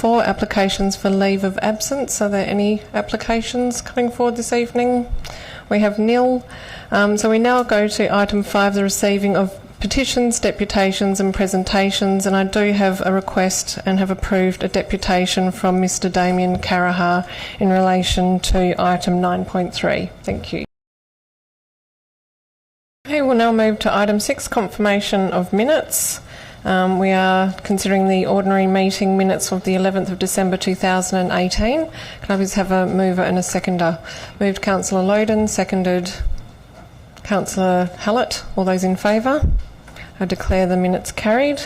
4, applications for leave of absence. Are there any applications coming forward this evening? We have nil. So we now go to item 5, the receiving of petitions, deputations and presentations, and I do have a request and have approved a deputation from Mr Damien Carahar in relation to item 9.3. Thank you. Okay, we'll now move to item 6, confirmation of minutes. We are considering the ordinary meeting minutes of the 11th of December 2018. Can I please have a mover and a seconder? Moved Councillor Loden, seconded Councillor Hallett. All those in favour? I declare the minutes carried.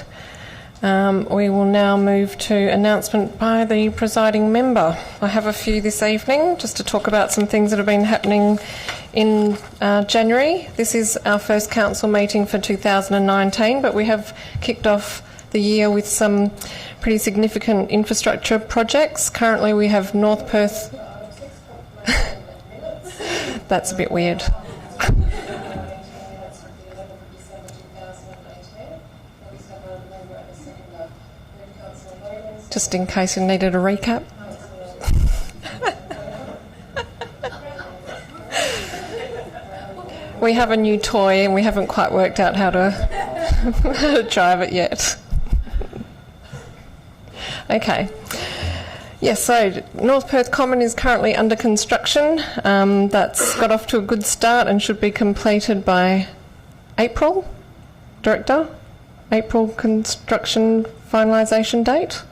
We will now move to announcement by the presiding member. I have a few this evening just to talk about some things that have been happening in January. This is our first council meeting for 2019, but we have kicked off the year with some pretty significant infrastructure projects. Currently we have North Perth... That's a bit weird. Just in case you needed a recap. We have a new toy and we haven't quite worked out how to drive it yet. Okay. Yes, so North Perth Common is currently under construction. That's got off to a good start and should be completed by April. Director? April construction finalisation date?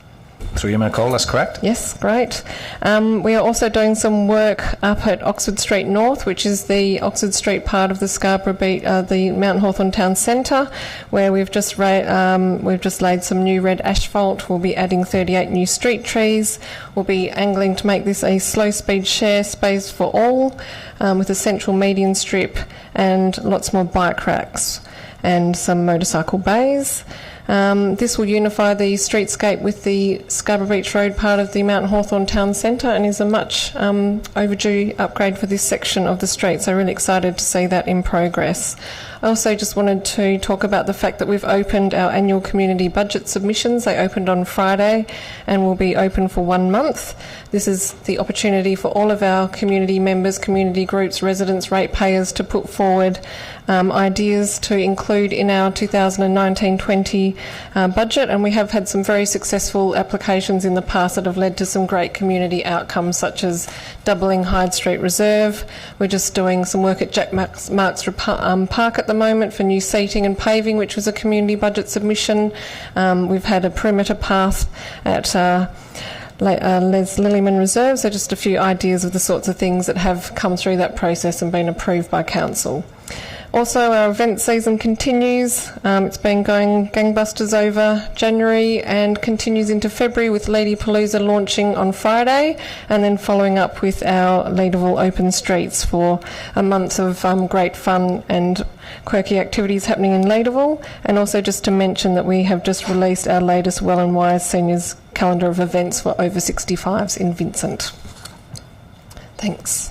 Through you, Nicole, that's correct. Yes, great. We are also doing some work up at Oxford Street North, which is the Oxford Street part of the Scarborough Beach, the Mount Hawthorn Town Centre, where we've just laid some new red asphalt. We'll be adding 38 new street trees. We'll be angling to make this a slow-speed share space for all, with a central median strip and lots more bike racks and some motorcycle bays. This will unify the streetscape with the Scarborough Beach Road part of the Mount Hawthorn Town Centre and is a much overdue upgrade for this section of the street, so really excited to see that in progress. I also just wanted to talk about the fact that we've opened our annual community budget submissions. They opened on Friday and will be open for 1 month. This is the opportunity for all of our community members, community groups, residents, ratepayers to put forward ideas to include in our 2019-20 budget, and we have had some very successful applications in the past that have led to some great community outcomes, such as doubling Hyde Street Reserve. We're just doing some work at Jack Marks Park at the moment for new seating and paving, which was a community budget submission. We've had a perimeter path at Les Lillyman Reserve, so just a few ideas of the sorts of things that have come through that process and been approved by Council. Also, our event season continues. It's been going gangbusters over January and continues into February, with Ladypalooza launching on Friday and then following up with our Leaderville Open Streets for a month of great fun and quirky activities happening in Leaderville. And also just to mention that we have just released our latest Well and Wise Seniors calendar of events for over 65s in Vincent. Thanks.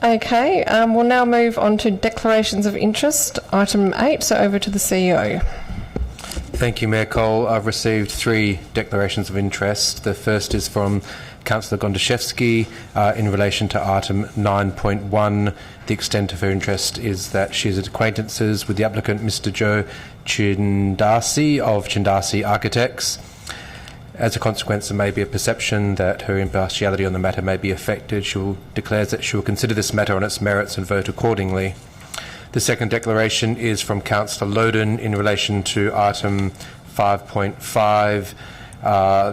Okay, we'll now move on to declarations of interest, item 8, so over to the CEO. Thank you, Mayor Cole. I've received 3 declarations of interest. The first is from Councillor Gondaszewski in relation to item 9.1. The extent of her interest is that she has acquaintances with the applicant, Mr Joe Chindasi of Chindasi Architects. As a consequence, there may be a perception that her impartiality on the matter may be affected. She declares that she will consider this matter on its merits and vote accordingly. The second declaration is from Councillor Loden in relation to item 5.5,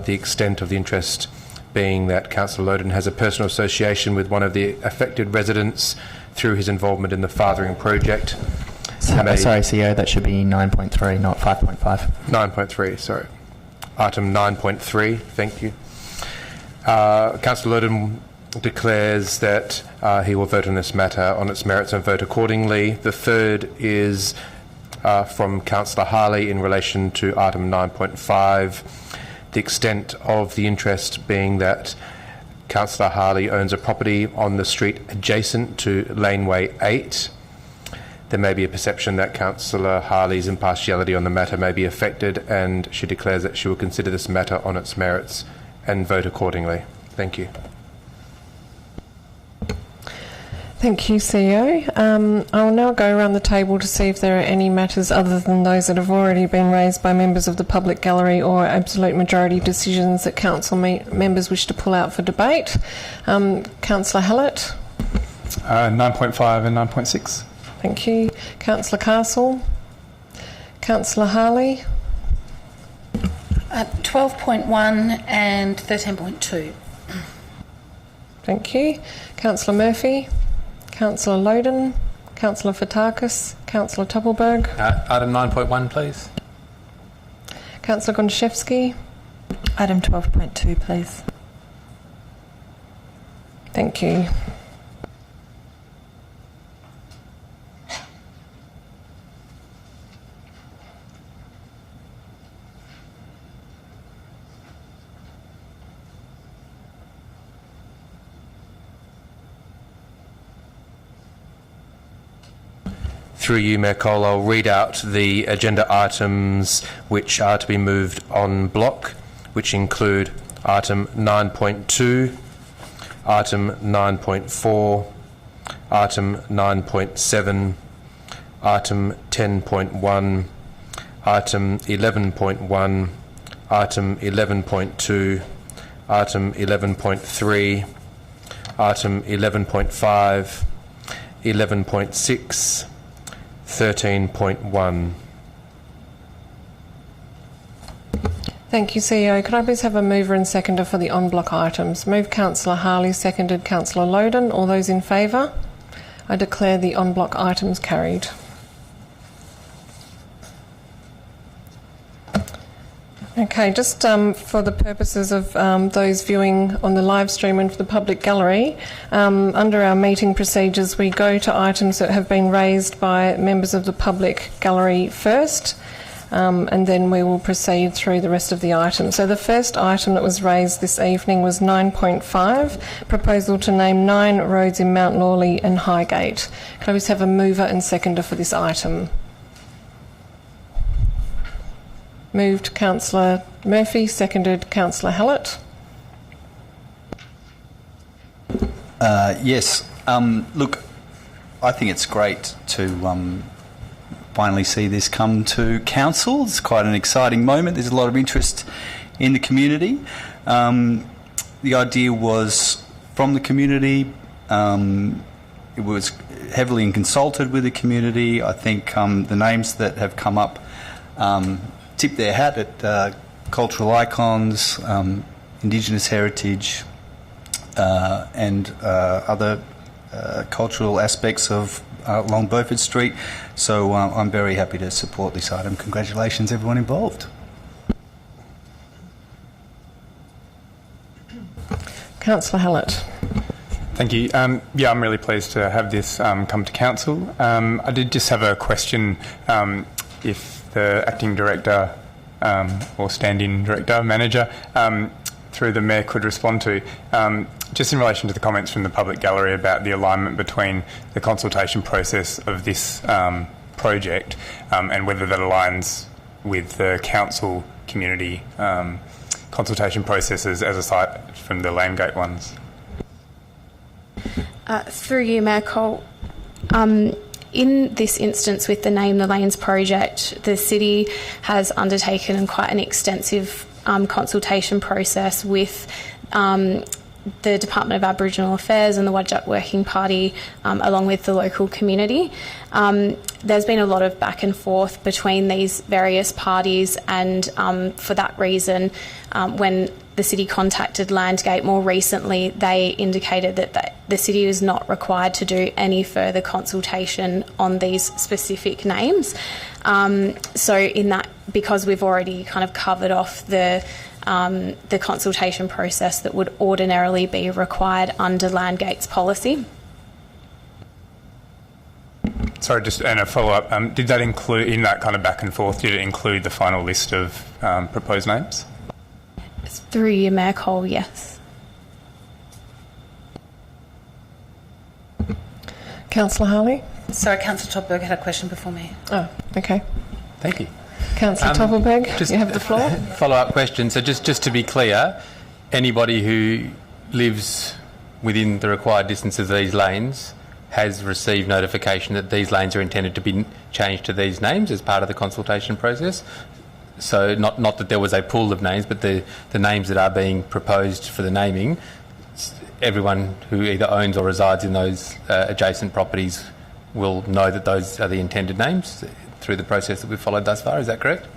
the extent of the interest being that Councillor Loden has a personal association with one of the affected residents through his involvement in the fathering project. Sorry, CEO, that should be 9.3, not 5.5. 9.3, sorry. Item 9.3, thank you. Councillor Loden declares that he will vote on this matter on its merits and vote accordingly. The third is from Councillor Harley in relation to item 9.5, the extent of the interest being that Councillor Harley owns a property on the street adjacent to Laneway 8. there may be a perception that Councillor Harley's impartiality on the matter may be affected, and she declares that she will consider this matter on its merits and vote accordingly. Thank you. Thank you, CEO. I will now go around the table to see if there are any matters other than those that have already been raised by members of the public gallery or absolute majority decisions that council members wish to pull out for debate. Councillor Hallett. 9.5 and 9.6. Thank you. Councillor Castle. Councillor Harley. 12.1 and 13.2. Thank you. Councillor Murphy. Councillor Loden. Councillor Fotakis. Councillor Tuppelberg. Item 9.1, please. Councillor Gondaszewski. Item 12.2, please. Thank you. Through you, Mayor Cole, I'll read out the agenda items which are to be moved en bloc, which include item 9.2, item 9.4, item 9.7, item 10.1, item 11.1, item 11.2, item 11.3, item 11.5, 11.6, 13.1. Thank you, CEO. Could I please have a mover and seconder for the en bloc items? Move Councillor Harley, seconded Councillor Loden. All those in favour? I declare the en bloc items carried. Okay, just for the purposes of those viewing on the live stream and for the public gallery, under our meeting procedures we go to items that have been raised by members of the public gallery first, and then we will proceed through the rest of the items. So the first item that was raised this evening was 9.5, proposal to name 9 roads in Mount Lawley and Highgate. Can I please have a mover and seconder for this item? Moved Councillor Murphy, seconded Councillor Hallett. Yes. Look, I think it's great to finally see this come to council. It's quite an exciting moment. There's a lot of interest in the community. The idea was from the community. It was heavily consulted with the community. I think the names that have come up tip their hat at cultural icons, Indigenous heritage, and other cultural aspects of along Beaufort Street. So I'm very happy to support this item. Congratulations, everyone involved. Councillor Hallett. Thank you. Yeah, I'm really pleased to have this come to council. I did just have a question if the acting director or stand-in director, manager, through the mayor could respond to, just in relation to the comments from the public gallery about the alignment between the consultation process of this project and whether that aligns with the council community consultation processes as aside from the Landgate ones. Through you, Mayor Cole, in this instance with the Name the Lanes project, the city has undertaken quite an extensive consultation process with the Department of Aboriginal Affairs and the Wadjuk Working Party, along with the local community. There's been a lot of back and forth between these various parties, and for that reason, when the city contacted Landgate more recently, they indicated that the city is not required to do any further consultation on these specific names. So in that, because we've already kind of covered off the consultation process that would ordinarily be required under Landgate's policy. Sorry, just and a follow-up. Did that include, in that kind of back and forth, did it include the final list of proposed names? Through you, Mayor Cole, yes. Councillor Harley. Sorry, Councillor Topberg had a question before me. Oh, okay. Thank you. Councillor Toppelberg, you have the floor. Follow-up question. So just to be clear, anybody who lives within the required distance of these lanes has received notification that these lanes are intended to be changed to these names as part of the consultation process. So not that there was a pool of names, but the names that are being proposed for the naming, everyone who either owns or resides in those adjacent properties will know that those are the intended names through the process that we've followed thus far. Is that correct?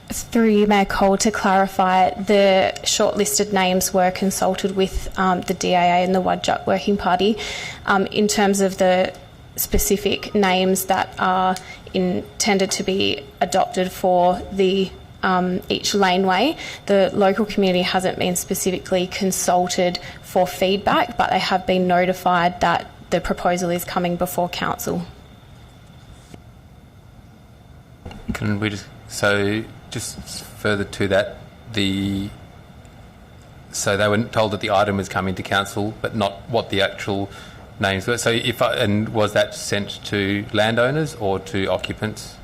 Through you, Mayor Cole, to clarify, the shortlisted names were consulted with the DAA and the Wadjuk Working Party. In terms of the specific names that are intended to be adopted for the each laneway, the local community hasn't been specifically consulted for feedback, but they have been notified that the proposal is coming before council. Can we just further to that, so they were told that the item was coming to council, but not what the actual names were. So and was that sent to landowners or to occupants?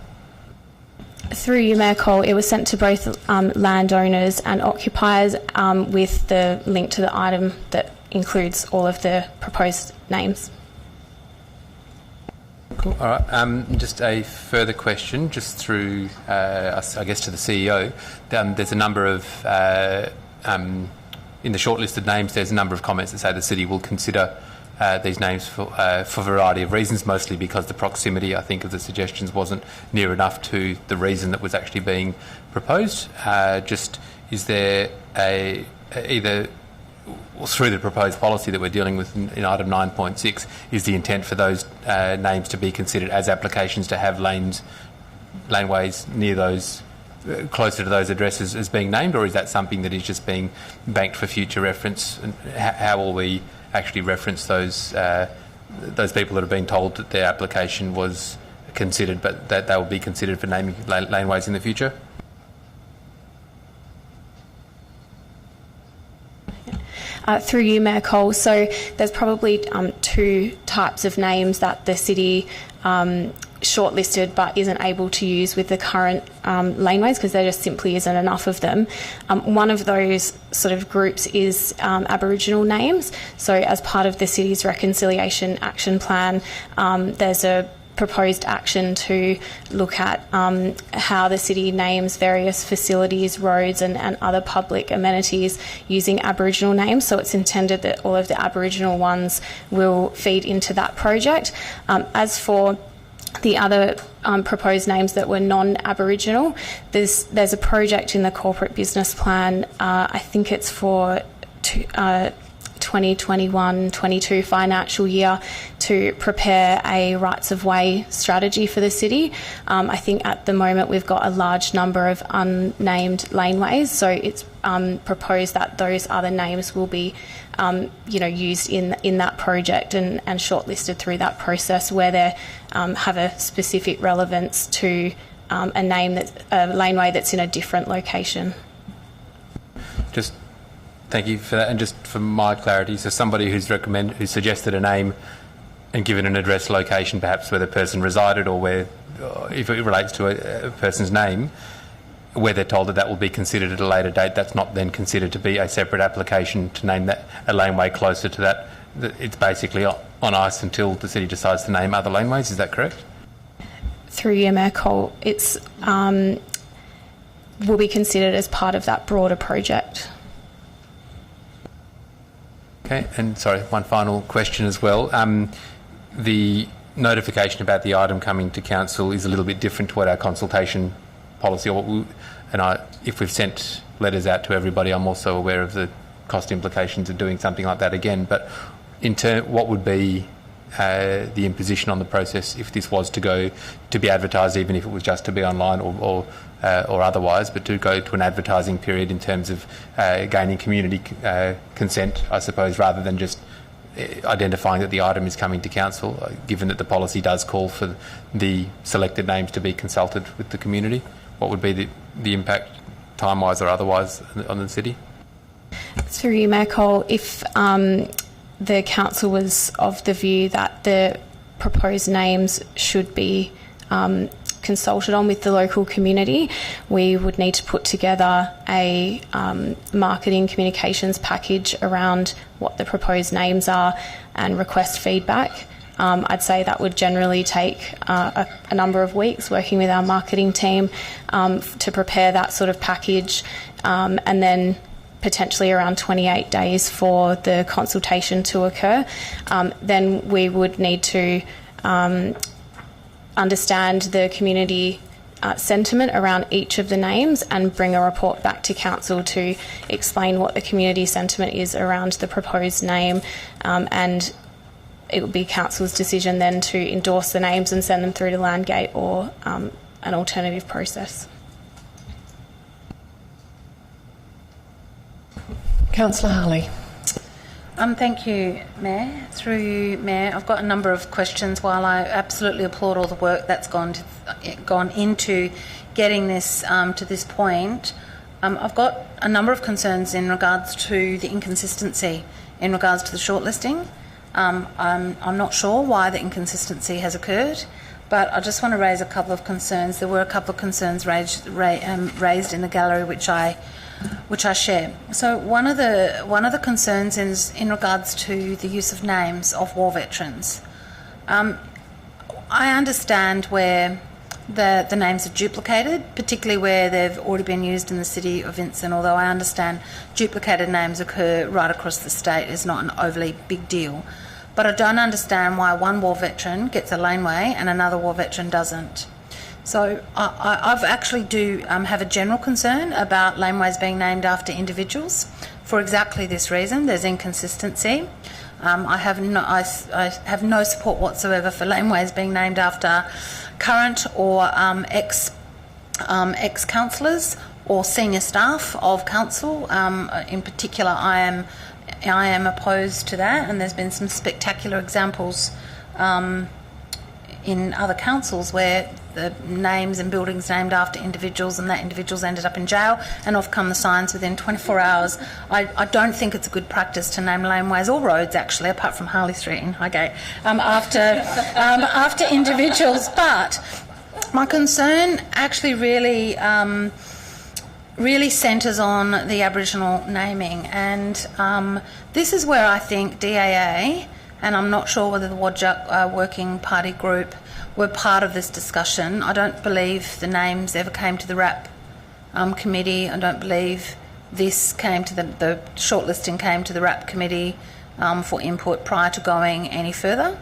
Through you, Mayor Cole, it was sent to both landowners and occupiers with the link to the item that includes all of the proposed names. Cool. All right. Just a further question, just through, I guess, to the CEO. There's a number of, in the shortlisted names, there's a number of comments that say the city will consider these names for a variety of reasons, mostly because the proximity, I think, of the suggestions wasn't near enough to the reason that was actually being proposed. Is there either through the proposed policy that we're dealing with in item 9.6, is the intent for those names to be considered as applications to have laneways near those, closer to those addresses as being named, or is that something that is just being banked for future reference? And how will we actually reference those people that have been told that their application was considered, but that they will be considered for naming laneways in the future? Through you, Mayor Cole, so there's probably two types of names that the city shortlisted but isn't able to use with the current laneways because there just simply isn't enough of them. One of those sort of groups is Aboriginal names. So as part of the city's reconciliation action plan, there's a proposed action to look at how the city names various facilities, roads and other public amenities using Aboriginal names. So it's intended that all of the Aboriginal ones will feed into that project. As for the other proposed names that were non-Aboriginal, there's a project in the corporate business plan, I think it's for 2021-22 financial year, to prepare a rights of way strategy for the city. I think at the moment we've got a large number of unnamed laneways, so it's proposed that those other names will be used in that project and shortlisted through that process where they have a specific relevance to a laneway that's in a different location. Thank you for that. And just for my clarity, so somebody who's suggested a name and given an address location, perhaps where the person resided or if it relates to a person's name, where they're told that will be considered at a later date, that's not then considered to be a separate application to name that a laneway closer to that. It's basically on ice until the city decides to name other laneways. Is that correct? Through you, Mayor Cole, it's will be considered as part of that broader project. Okay, and sorry, one final question as well. The notification about the item coming to council is a little bit different to what our consultation policy, if we've sent letters out to everybody, I'm also aware of the cost implications of doing something like that again. But what would be the imposition on the process if this was to be advertised, even if it was just to be online or otherwise, but to go to an advertising period in terms of gaining community consent, I suppose, rather than just identifying that the item is coming to council, given that the policy does call for the selected names to be consulted with the community? What would be the impact, time-wise or otherwise, on the city? Through you, Mayor Cole, if the council was of the view that the proposed names should be consulted on with the local community. We would need to put together a marketing communications package around what the proposed names are and request feedback. I'd say that would generally take a number of weeks working with our marketing team to prepare that sort of package, and then potentially around 28 days for the consultation to occur. Then we would need to understand the community sentiment around each of the names and bring a report back to council to explain what the community sentiment is around the proposed name, and it would be council's decision then to endorse the names and send them through to Landgate or an alternative process. Councillor Harley. Thank you, Mayor. Through you, Mayor, I've got a number of questions. While I absolutely applaud all the work that's gone into getting this to this point, I've got a number of concerns in regards to the inconsistency in regards to the shortlisting. I'm not sure why the inconsistency has occurred, but I just want to raise a couple of concerns. There were a couple of concerns raised in the gallery, which I share. So one of the concerns is in regards to the use of names of war veterans. I understand where the names are duplicated, particularly where they've already been used in the city of Vincent, although I understand duplicated names occur right across the state is not an overly big deal. But I don't understand why one war veteran gets a laneway and another war veteran doesn't. So I've actually do have a general concern about laneways being named after individuals for exactly this reason. There's inconsistency. I have no support whatsoever for laneways being named after current or ex-councillors or senior staff of council. In particular, I am opposed to that, and there's been some spectacular examples in other councils where the names and buildings named after individuals and that individuals ended up in jail and off come the signs within 24 hours. I don't think it's a good practice to name laneways or roads, actually, apart from Harley Street in Highgate, after individuals. But my concern actually really centres on the Aboriginal naming, and this is where I think DAA, and I'm not sure whether the Wadjuk Working Party group were part of this discussion. I don't believe the names ever came to the RAP committee. I don't believe this came to the shortlisting came to the RAP committee for input prior to going any further.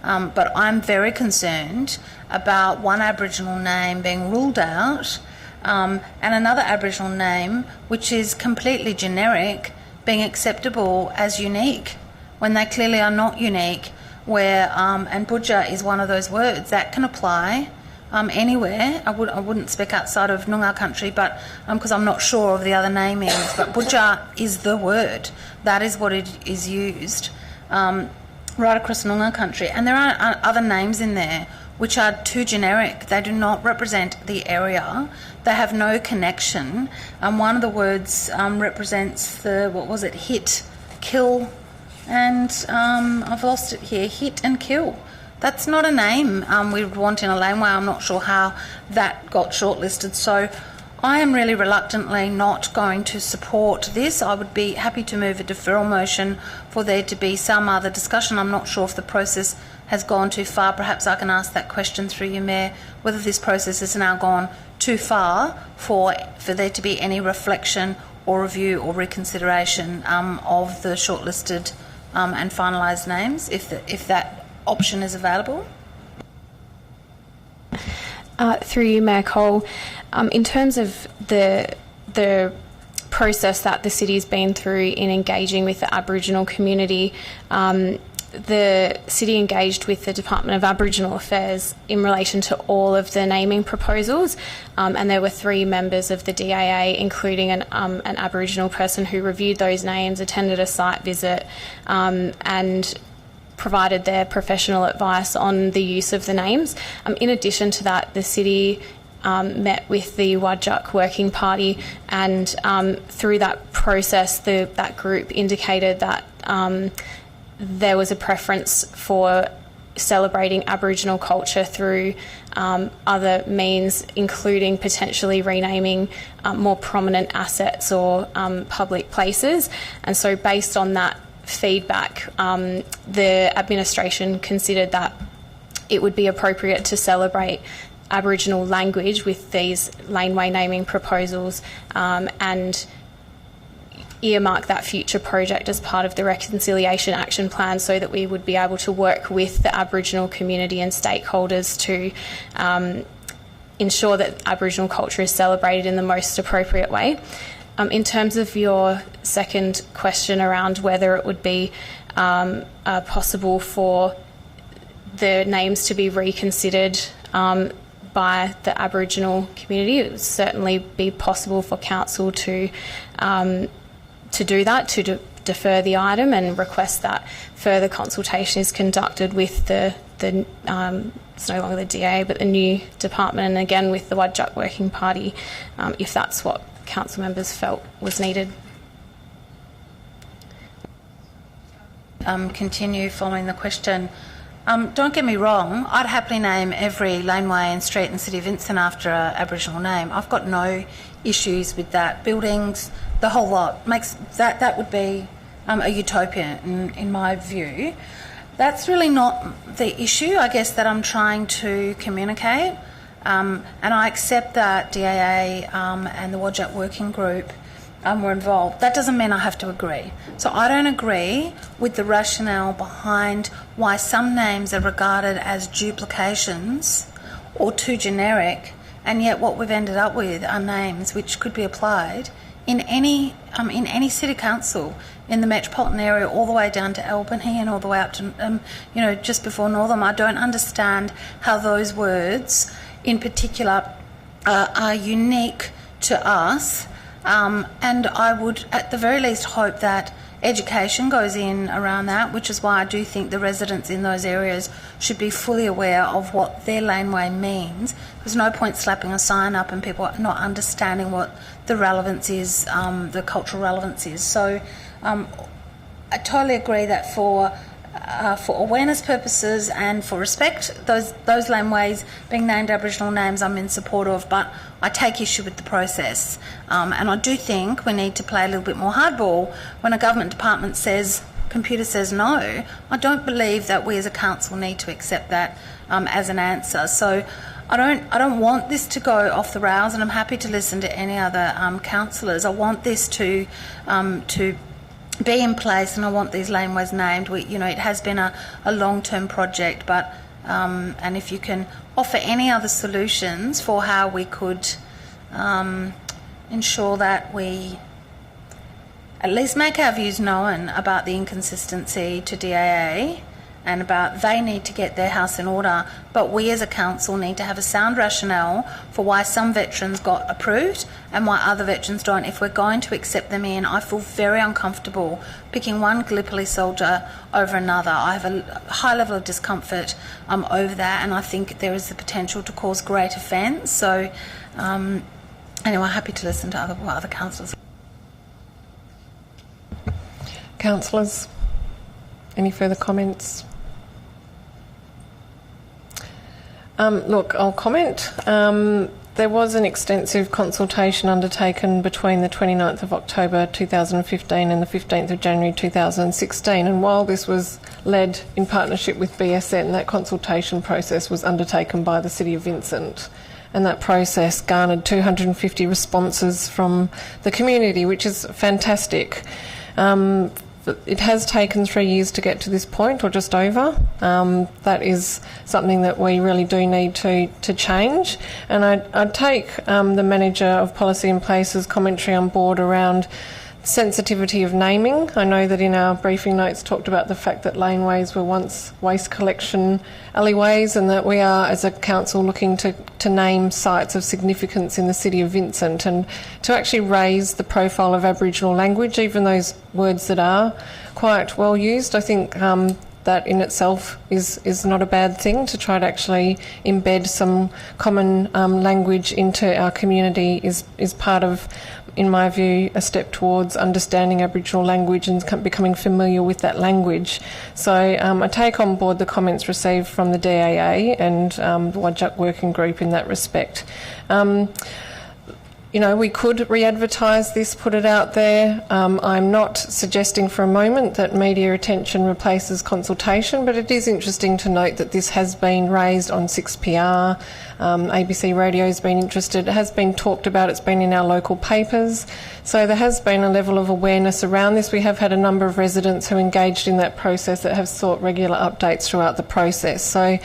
But I'm very concerned about one Aboriginal name being ruled out and another Aboriginal name, which is completely generic, being acceptable as unique when they clearly are not unique, where, and Budja is one of those words that can apply anywhere. I wouldn't speak outside of Noongar country, but because I'm not sure of the other namings, but Budja is the word. That is what it is used right across Noongar country. And there are other names in there which are too generic. They do not represent the area. They have no connection. One of the words represents hit, kill, and I've lost it here, hit and kill. That's not a name we would want in a laneway. I'm not sure how that got shortlisted. So I am really reluctantly not going to support this. I would be happy to move a deferral motion for there to be some other discussion. I'm not sure if the process has gone too far. Perhaps I can ask that question through you, Mayor, whether this process has now gone too far for there to be any reflection or review or reconsideration of the shortlisted and finalised names, if that option is available. Through you, Mayor Cole, in terms of the process that the city's been through in engaging with the Aboriginal community, the city engaged with the Department of Aboriginal Affairs in relation to all of the naming proposals, and there were 3 members of the DAA, including an Aboriginal person who reviewed those names, attended a site visit, and provided their professional advice on the use of the names. In addition to that, the city met with the Wadjuk Working Party, and through that process, that group indicated that there was a preference for celebrating Aboriginal culture through other means, including potentially renaming more prominent assets or public places. And so based on that feedback, the administration considered that it would be appropriate to celebrate Aboriginal language with these laneway naming proposals and earmark that future project as part of the Reconciliation Action Plan so that we would be able to work with the Aboriginal community and stakeholders to ensure that Aboriginal culture is celebrated in the most appropriate way. In terms of your second question around whether it would be possible for the names to be reconsidered by the Aboriginal community, it would certainly be possible for council to do that, to defer the item and request that further consultation is conducted with the it's no longer the DA but the new department, and again with the Wadjuk Working Party, if that's what council members felt was needed. Continue following the question. Don't get me wrong, I'd happily name every laneway and street in the City of Vincent after an Aboriginal name. I've got no issues with that. Buildings, the whole lot, makes that would be a utopia in my view. That's really not the issue, I guess, that I'm trying to communicate. And I accept that DAA and the Wadjuk Working Group were involved. That doesn't mean I have to agree. So I don't agree with the rationale behind why some names are regarded as duplications or too generic, and yet what we've ended up with are names which could be applied in any city council in the metropolitan area, all the way down to Albany and all the way up to just before Northam. I don't understand how those words in particular are unique to us. And I would, at the very least, hope that education goes in around that, which is why I do think the residents in those areas should be fully aware of what their laneway means. There's no point slapping a sign up and people not understanding what the relevance is, the cultural relevance is. So I totally agree that for awareness purposes and for respect, those laneways being named Aboriginal names I'm in support of, but I take issue with the process. And I do think we need to play a little bit more hardball. When a government department says, computer says no, I don't believe that we as a council need to accept that as an answer. So I don't want this to go off the rails, and I'm happy to listen to any other councillors. I want this to be in place, and I want these laneways named. It has been a long-term project, but and if you can offer any other solutions for how we could ensure that we at least make our views known about the inconsistency to DAA and about they need to get their house in order, but we as a council need to have a sound rationale for why some veterans got approved and why other veterans don't. If we're going to accept them in, I feel very uncomfortable picking one Gallipoli soldier over another. I have a high level of discomfort over that, and I think there is the potential to cause great offence. So anyway, happy to listen to other councillors. Councillors, any further comments? Look, I'll comment. There was an extensive consultation undertaken between the 29th of October 2015 and the 15th of January 2016, and while this was led in partnership with BSN, that consultation process was undertaken by the City of Vincent, and that process garnered 250 responses from the community, which is fantastic. It has taken 3 years to get to this point, or just over. That is something that we really do need to change. And I'd take the Manager of Policy and Places commentary on board around sensitivity of naming. I know that in our briefing notes talked about the fact that laneways were once waste collection alleyways, and that we are, as a council, looking to name sites of significance in the City of Vincent and to actually raise the profile of Aboriginal language, even those words that are quite well used. I think that in itself is not a bad thing, to try to actually embed some common language into our community is part of in my view, a step towards understanding Aboriginal language and becoming familiar with that language. So I take on board the comments received from the DAA and the Whadjuk Working Group in that respect. You know, we could re-advertise this, put it out there. I'm not suggesting for a moment that media attention replaces consultation, but it is interesting to note that this has been raised on 6PR. ABC Radio has been interested. It has been talked about. It's been in our local papers. So there has been a level of awareness around this. We have had a number of residents who engaged in that process that have sought regular updates throughout the process. So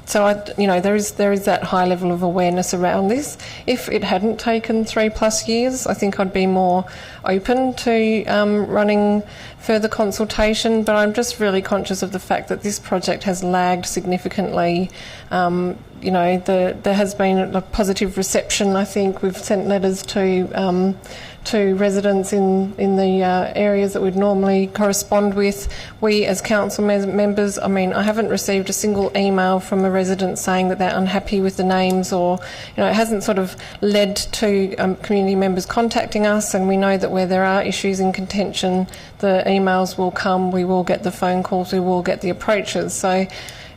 there is that high level of awareness around this. If it hadn't taken 3+ years, I think I'd be more open to running further consultation, but I'm just really conscious of the fact that this project has lagged significantly. There has been a positive reception. I think we've sent letters to residents in the areas that we'd normally correspond with. We as council members, I mean, I haven't received a single email from a resident saying that they're unhappy with the names, or, it hasn't sort of led to community members contacting us, and we know that where there are issues in contention, the emails will come, we will get the phone calls, we will get the approaches. So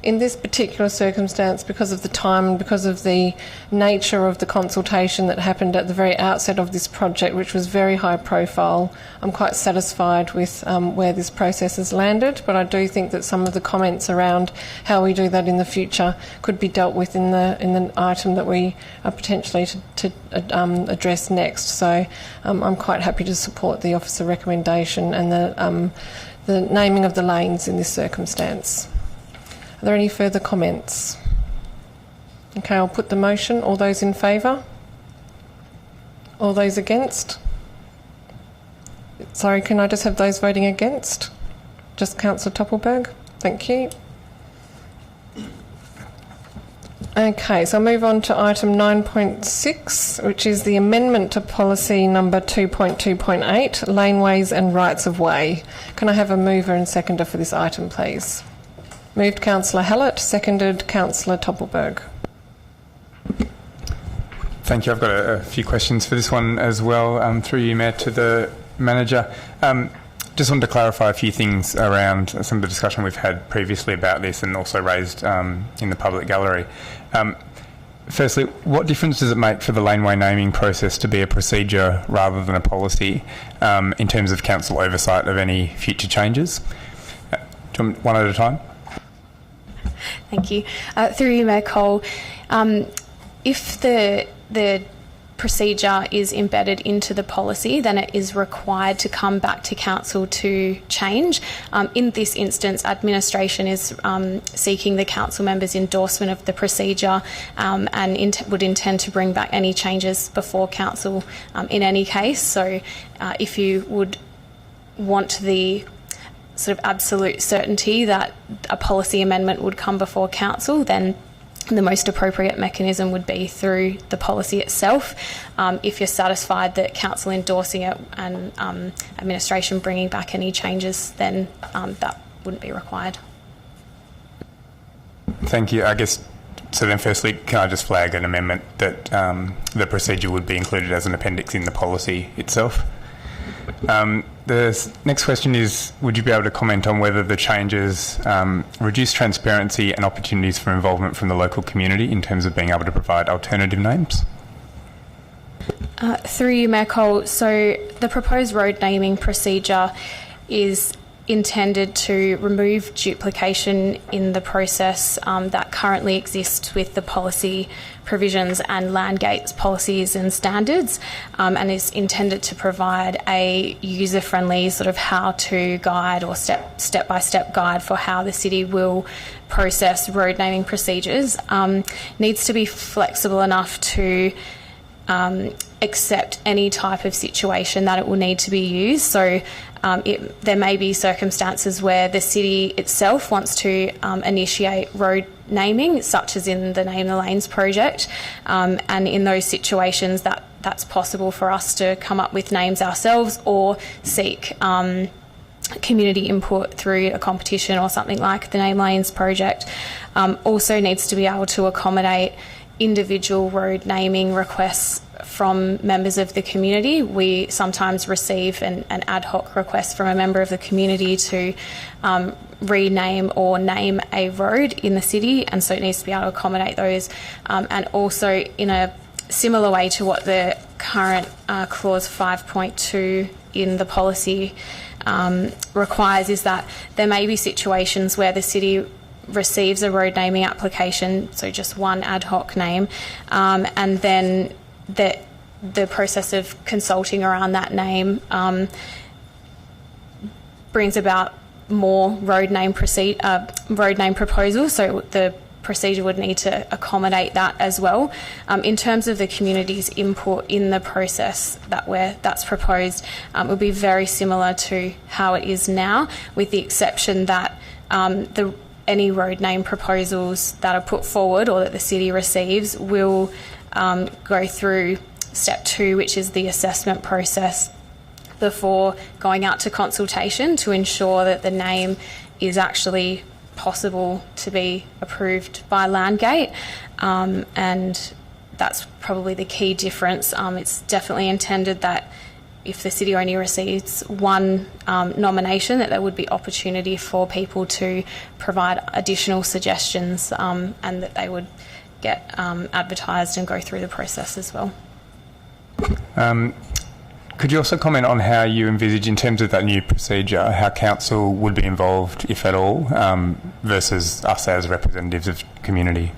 in this particular circumstance, because of the time and because of the nature of the consultation that happened at the very outset of this project, which was very high profile, I'm quite satisfied with where this process has landed, but I do think that some of the comments around how we do that in the future could be dealt with in the item that we are potentially to address next. So I'm quite happy to support the officer recommendation and the naming of the lanes in this circumstance. Are there any further comments? Okay, I'll put the motion. All those in favour? All those against? Sorry, can I just have those voting against? Just Councillor Toppelberg. Thank you. Okay, so I'll move on to item 9.6, which is the amendment to policy number 2.2.8, Laneways and Rights of Way. Can I have a mover and seconder for this item, please? Moved Councillor Hallett, seconded Councillor Toppelberg. Thank you. I've got a few questions for this one as well, through you, Mayor, to the manager. Just wanted to clarify a few things around some of the discussion we've had previously about this and also raised in the public gallery. Firstly, what difference does it make for the laneway naming process to be a procedure rather than a policy in terms of council oversight of any future changes? Do you want one at a time? Thank you. Through you, Mayor Cole, if the procedure is embedded into the policy, then it is required to come back to council to change. In this instance, administration is seeking the council members' endorsement of the procedure and would intend to bring back any changes before council in any case. So if you would want the sort of absolute certainty that a policy amendment would come before council, then the most appropriate mechanism would be through the policy itself. If you're satisfied that council endorsing it and administration bringing back any changes, then that wouldn't be required. Thank you. I guess, so then firstly, can I just flag an amendment that the procedure would be included as an appendix in the policy itself? The next question is, would you be able to comment on whether the changes reduce transparency and opportunities for involvement from the local community in terms of being able to provide alternative names? Through you, Mayor Cole, so the proposed road naming procedure is intended to remove duplication in the process that currently exists with the policy provisions and Landgate's policies and standards, and is intended to provide a user-friendly sort of how-to guide or step-by-step guide for how the city will process road naming procedures. Needs to be flexible enough to accept any type of situation that it will need to be used. So there may be circumstances where the city itself wants to initiate road naming, such as in the Name the Lanes project, and in those situations that's possible for us to come up with names ourselves or seek community input through a competition or something like the Name Lanes project. Also needs to be able to accommodate individual road naming requests from members of the community. We sometimes receive an ad hoc request from a member of the community to rename or name a road in the city, and so it needs to be able to accommodate those. And also, in a similar way to what the current clause 5.2 in the policy requires, is that there may be situations where the city receives a road naming application, so just one ad hoc name, and then the process of consulting around that name brings about more road name proposals, so the procedure would need to accommodate that as well. In terms of the community's input in the process that's proposed, it would be very similar to how it is now, with the exception that any road name proposals that are put forward or that the city receives will go through step 2, which is the assessment process, before going out to consultation to ensure that the name is actually possible to be approved by Landgate, and that's probably the key difference. It's definitely intended that if the city only receives one nomination, that there would be opportunity for people to provide additional suggestions, and that they would get advertised and go through the process as well. Could you also comment on how you envisage, in terms of that new procedure, how council would be involved, if at all, versus us as representatives of community?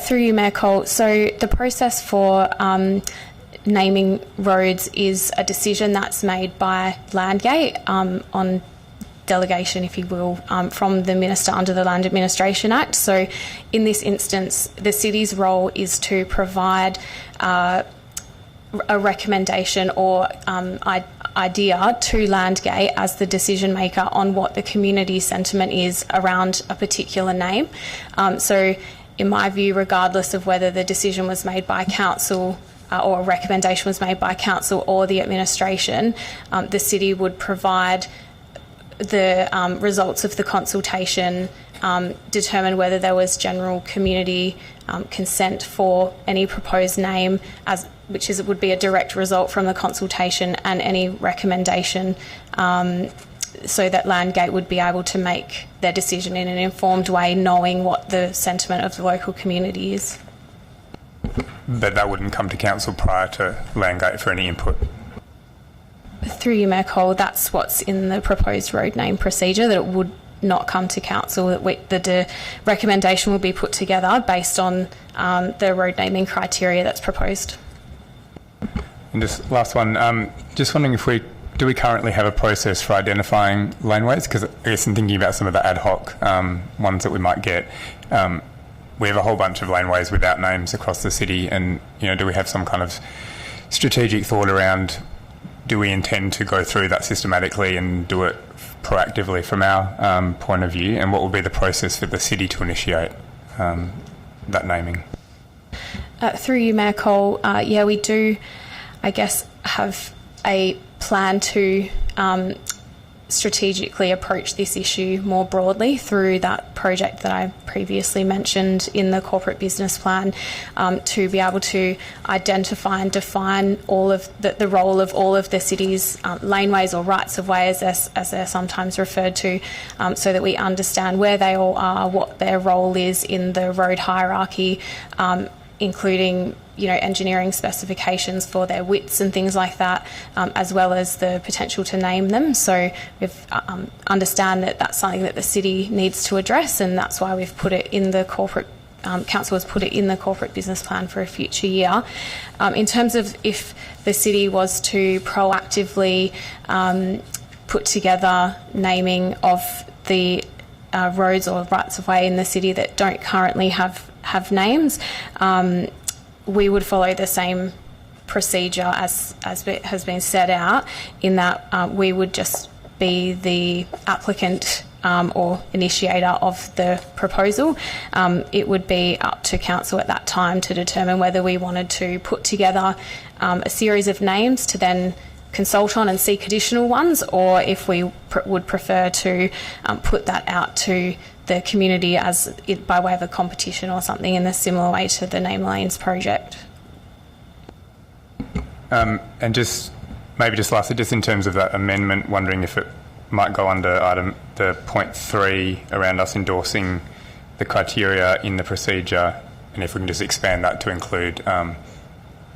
Through you, Mayor Cole. So the process for naming roads is a decision that's made by Landgate on delegation, if you will, from the Minister under the Land Administration Act. So in this instance, the city's role is to provide a recommendation or idea to Landgate as the decision maker on what the community sentiment is around a particular name. So in my view, regardless of whether the decision was made by council or a recommendation was made by council or the administration, the city would provide the results of the consultation, determine whether there was general community consent for any proposed name, which would be a direct result from the consultation, and any recommendation, so that Landgate would be able to make their decision in an informed way, knowing what the sentiment of the local community is. But that wouldn't come to council prior to Landgate for any input? Through you, Mayor Cole, that's what's in the proposed road name procedure, that it would not come to council, that the recommendation will be put together based on the road naming criteria that's proposed. And just last one, just wondering if do we currently have a process for identifying laneways? Because I guess in thinking about some of the ad hoc ones that we might get, we have a whole bunch of laneways without names across the city, and do we have some kind of strategic thought around, do we intend to go through that systematically and do it proactively from our point of view, and what will be the process for the city to initiate that naming? Through you, Mayor Cole, we do, I guess, have a plan to strategically approach this issue more broadly through that project that I previously mentioned in the corporate business plan, to be able to identify and define all of the role of all of the city's laneways or rights of way, as they're sometimes referred to, so that we understand where they all are, what their role is in the road hierarchy, including engineering specifications for their widths and things like that, as well as the potential to name them. So we've understand that that's something that the city needs to address, and that's why we've put it in the corporate council has put it in the corporate business plan for a future year. In terms of if the city was to proactively put together naming of the roads or rights of way in the city that don't currently have names, we would follow the same procedure as it has been set out, in that we would just be the applicant or initiator of the proposal. It would be up to council at that time to determine whether we wanted to put together a series of names to then consult on and seek additional ones, or if we would prefer to put that out to the community by way of a competition or something in a similar way to the Name Lanes project. And maybe lastly, just in terms of that amendment, wondering if it might go under the point 3 around us endorsing the criteria in the procedure, and if we can just expand that to include and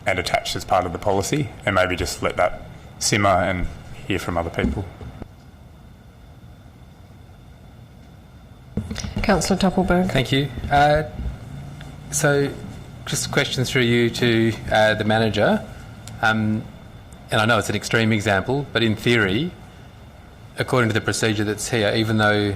attach as part of the policy, and maybe just let that simmer and hear from other people. Councillor Tuppelberg. Thank you. So just a question through you to the manager. And I know it's an extreme example, but in theory, according to the procedure that's here, even though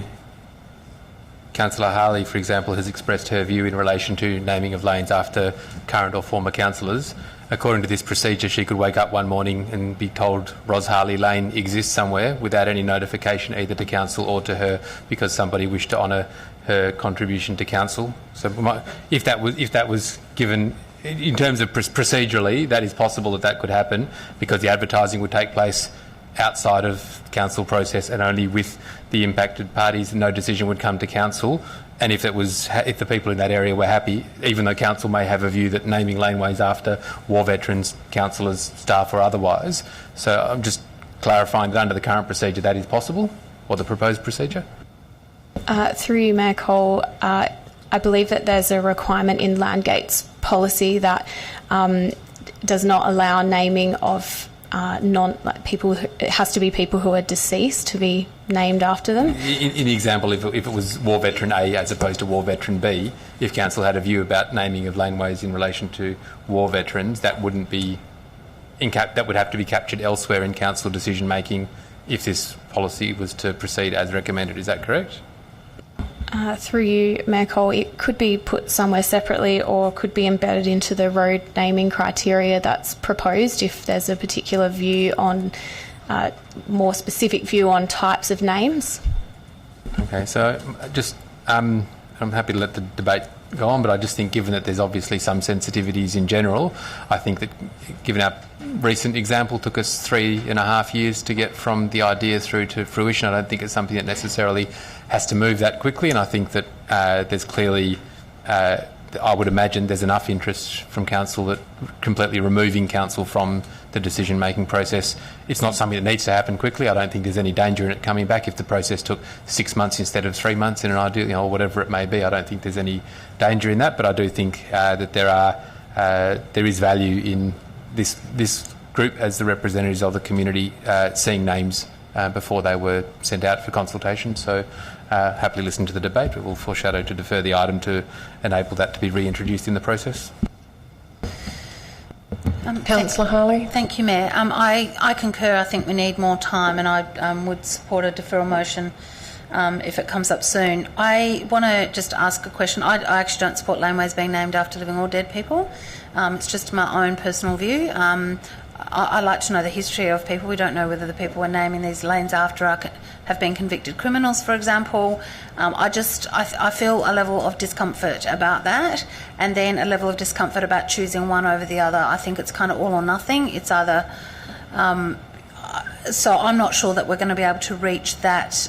Councillor Harley, for example, has expressed her view in relation to naming of lanes after current or former councillors, according to this procedure, she could wake up one morning and be told Ros Harley Lane exists somewhere without any notification either to council or to her, because somebody wished to honour her contribution to council. So if that was given, in terms of procedurally, that is possible that could happen, because the advertising would take place outside of council process and only with the impacted parties, and no decision would come to council. And if the people in that area were happy, even though council may have a view that naming laneways after war veterans, councillors, staff or otherwise. So I'm just clarifying that under the current procedure that is possible, or the proposed procedure. Through you, Mayor Cole, I believe that there's a requirement in Landgate's policy that does not allow naming of people. It has to be people who are deceased to be named after them. In the example, if it was War Veteran A as opposed to War Veteran B, if council had a view about naming of laneways in relation to war veterans, that wouldn't be that would have to be captured elsewhere in council decision making if this policy was to proceed as recommended. Is that correct? Through you, Mayor Cole, it could be put somewhere separately or could be embedded into the road naming criteria that's proposed if there's a particular view on, more specific view on types of names. Okay, so just I'm happy to let the debate go on, but I just think given that there's obviously some sensitivities in general, I think that given our recent example took us 3.5 years to get from the idea through to fruition, I don't think it's something that necessarily has to move that quickly, and I think that there's clearly, I would imagine there's enough interest from council that completely removing council from the decision-making process, it's not something that needs to happen quickly. I don't think there's any danger in it coming back. If the process took 6 months instead of 3 months in an ideal, or whatever it may be, I don't think there's any danger in that, but I do think that there is value in this group as the representatives of the community seeing names before they were sent out for consultation. So happily listen to the debate, but we'll foreshadow to defer the item to enable that to be reintroduced in the process. Councillor Harley. Thank you, Mayor. I concur. I think we need more time, and I would support a deferral motion if it comes up soon. I want to just ask a question. I actually don't support laneways being named after living or dead people. It's just my own personal view. I like to know the history of people. We don't know whether the people we're naming these lanes after have been convicted criminals, for example. I feel a level of discomfort about that, and then a level of discomfort about choosing one over the other. I think it's kind of all or nothing. It's either... so I'm not sure that we're going to be able to reach that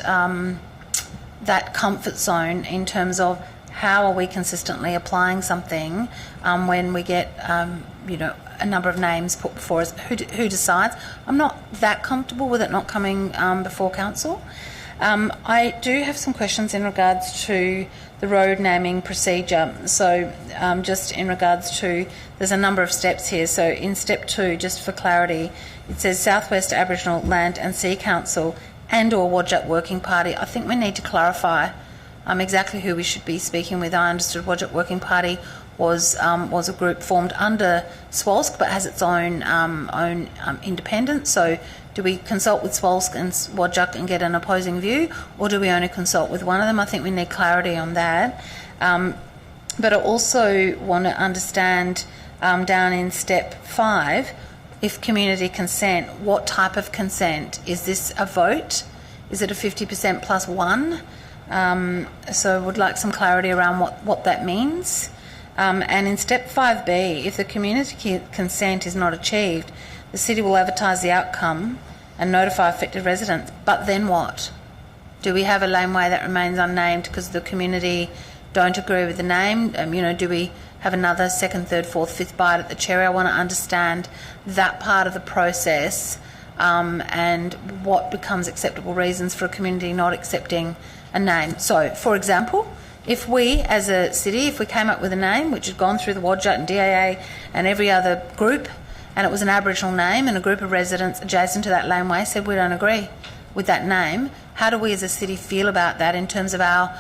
that comfort zone in terms of how are we consistently applying something when we get, a number of names put before us. Who decides? I'm not that comfortable with it not coming before council. I do have some questions in regards to the road naming procedure. So just in regards to, there's a number of steps here. So in step 2, just for clarity, it says Southwest Aboriginal Land and Sea Council and or Wodjuk Working Party. I think we need to clarify exactly who we should be speaking with. I understood Wodjuk Working Party was a group formed under SWOLSC but has its own independence. So do we consult with SWOLSC and Wodjuk and get an opposing view, or do we only consult with one of them? I think we need clarity on that. But I also want to understand down in step 5, if community consent, what type of consent? Is this a vote? Is it a 50% plus 1? So I would like some clarity around what that means. And in step 5B, if the community consent is not achieved, the city will advertise the outcome and notify affected residents. But then what? Do we have a laneway that remains unnamed because the community don't agree with the name? Do we have another second, third, fourth, fifth bite at the cherry? I want to understand that part of the process and what becomes acceptable reasons for a community not accepting a name. So, for example, if we as a city, if we came up with a name which had gone through the Wadjut and DAA and every other group, and it was an Aboriginal name, and a group of residents adjacent to that laneway said we don't agree with that name, how do we as a city feel about that in terms of our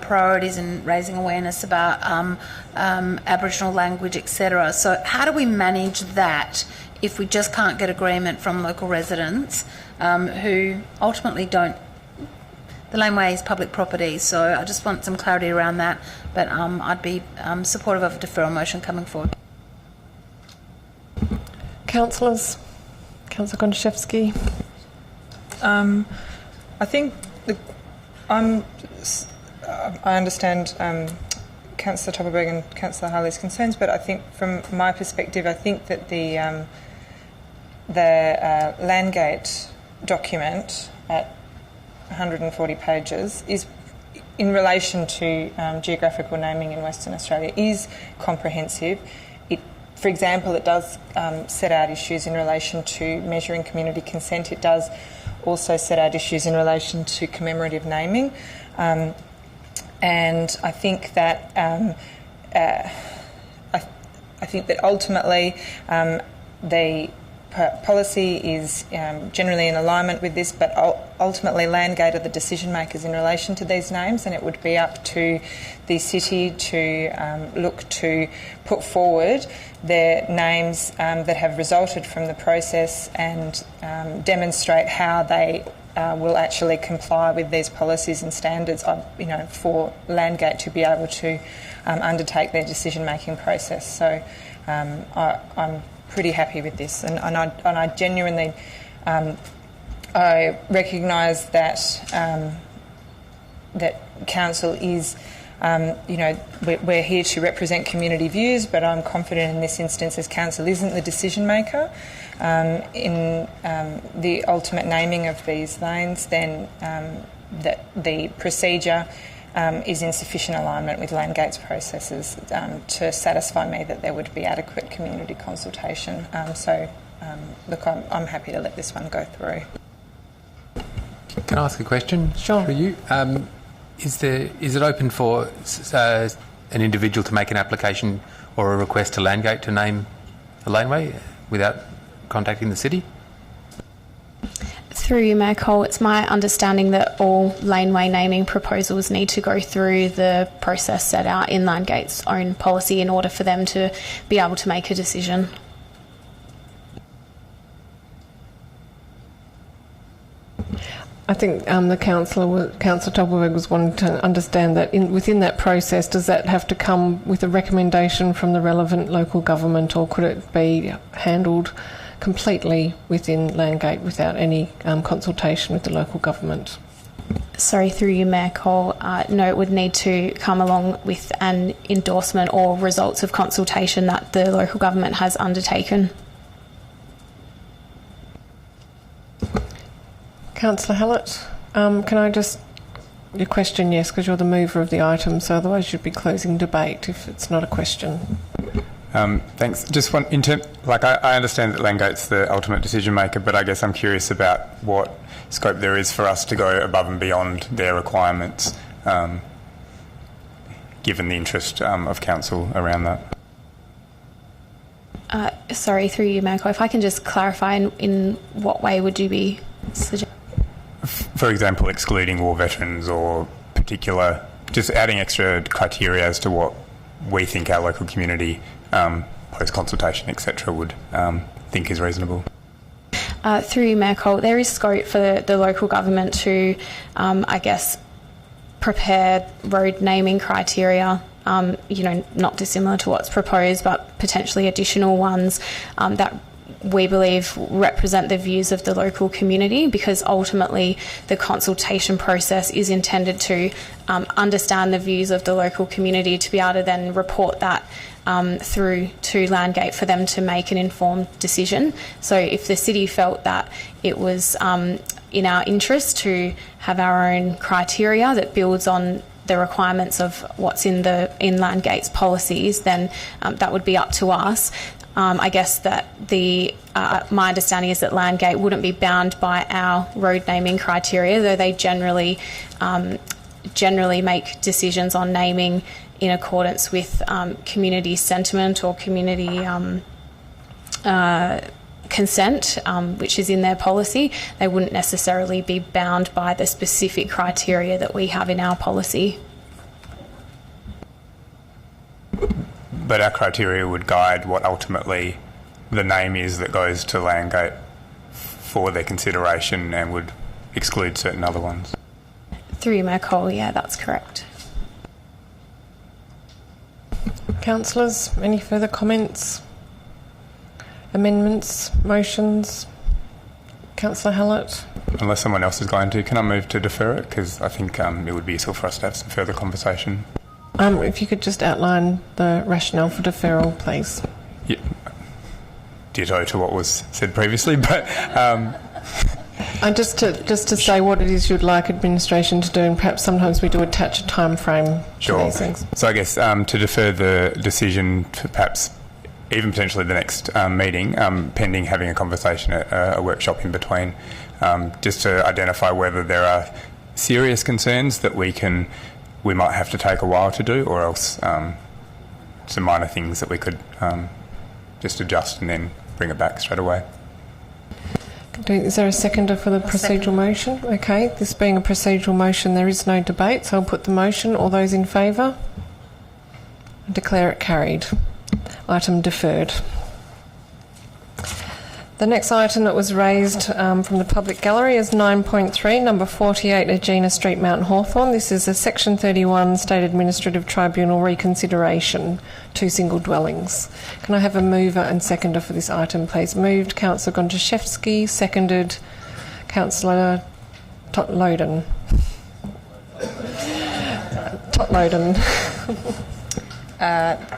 priorities and raising awareness about Aboriginal language, etc.? So how do we manage that if we just can't get agreement from local residents who ultimately don't? The laneway is public property, so I just want some clarity around that, but I'd be supportive of a deferral motion coming forward. Councillors? Councillor Gondaszewski? I think I understand Councillor Topperberg and Councillor Harley's concerns, but I think from my perspective, I think that the Landgate document at 140 pages is, in relation to geographical naming in Western Australia, is comprehensive. For example, it does set out issues in relation to measuring community consent. It does also set out issues in relation to commemorative naming. And I think that I think that ultimately the policy is generally in alignment with this, but ultimately Landgate are the decision makers in relation to these names, and it would be up to the city to look to put forward their names that have resulted from the process and demonstrate how they will actually comply with these policies and standards, for Landgate to be able to undertake their decision-making process. So I'm pretty happy with this, and I genuinely I recognise that that council is. We're here to represent community views, but I'm confident in this instance, as council isn't the decision maker in the ultimate naming of these lanes, then that the procedure is in sufficient alignment with Landgate's processes to satisfy me that there would be adequate community consultation. Look, I'm happy to let this one go through. Can I ask a question? Sure. For you? Is it open for an individual to make an application or a request to Landgate to name a laneway without contacting the city? Through you, Mayor Cole, it's my understanding that all laneway naming proposals need to go through the process set out in Landgate's own policy in order for them to be able to make a decision. I think the Councillor Topperberg was wanting to understand that within that process, does that have to come with a recommendation from the relevant local government, or could it be handled completely within Landgate without any consultation with the local government? Sorry, through you, Mayor Cole, no, it would need to come along with an endorsement or results of consultation that the local government has undertaken. Councillor Hallett, can I just... Your question, yes, because you're the mover of the item, so otherwise you'd be closing debate if it's not a question. Thanks. Just one, I understand that Landgate's the ultimate decision maker, but I guess I'm curious about what scope there is for us to go above and beyond their requirements, given the interest of council around that. Sorry, through you, Mayor Cole, if I can just clarify, in what way would you be suggesting? For example, excluding war veterans, or just adding extra criteria as to what we think our local community, post-consultation, etc., would think is reasonable. Through you, Mayor Cole, there is scope for the local government to, prepare road naming criteria, not dissimilar to what's proposed, but potentially additional ones that we believe represent the views of the local community, because ultimately the consultation process is intended to understand the views of the local community, to be able to then report that through to Landgate for them to make an informed decision. So if the city felt that it was in our interest to have our own criteria that builds on the requirements of what's in Landgate's policies, then that would be up to us. I guess that my understanding is that Landgate wouldn't be bound by our road naming criteria, though they generally make decisions on naming in accordance with community sentiment or community consent, which is in their policy. They wouldn't necessarily be bound by the specific criteria that we have in our policy. But our criteria would guide what ultimately the name is that goes to Landgate for their consideration and would exclude certain other ones. Through you, Mayor Cole, yeah, that's correct. Councillors, any further comments? Amendments, motions? Councillor Hallett? Unless someone else is going to, can I move to defer it? Because I think it would be useful for us to have some further conversation. If you could just outline the rationale for deferral, please. Yeah. Ditto to what was said previously, but... just to say what it is you'd like administration to do, and perhaps sometimes we do attach a time frame to these things. So I guess to defer the decision to perhaps even potentially the next meeting, pending having a conversation at a workshop in between, just to identify whether there are serious concerns that we might have to take a while to do, or else some minor things that we could just adjust and then bring it back straight away. Is there a seconder for the procedural motion? Okay, this being a procedural motion, there is no debate, so I'll put the motion. All those in favour? I declare it carried. Item deferred. The next item that was raised from the public gallery is 9.3, number 48 Aegina Street, Mount Hawthorn. This is a Section 31 State Administrative Tribunal reconsideration, 2 single dwellings. Can I have a mover and seconder for this item, please? Moved, Councillor Gontaszewski. Seconded, Councillor Totloden.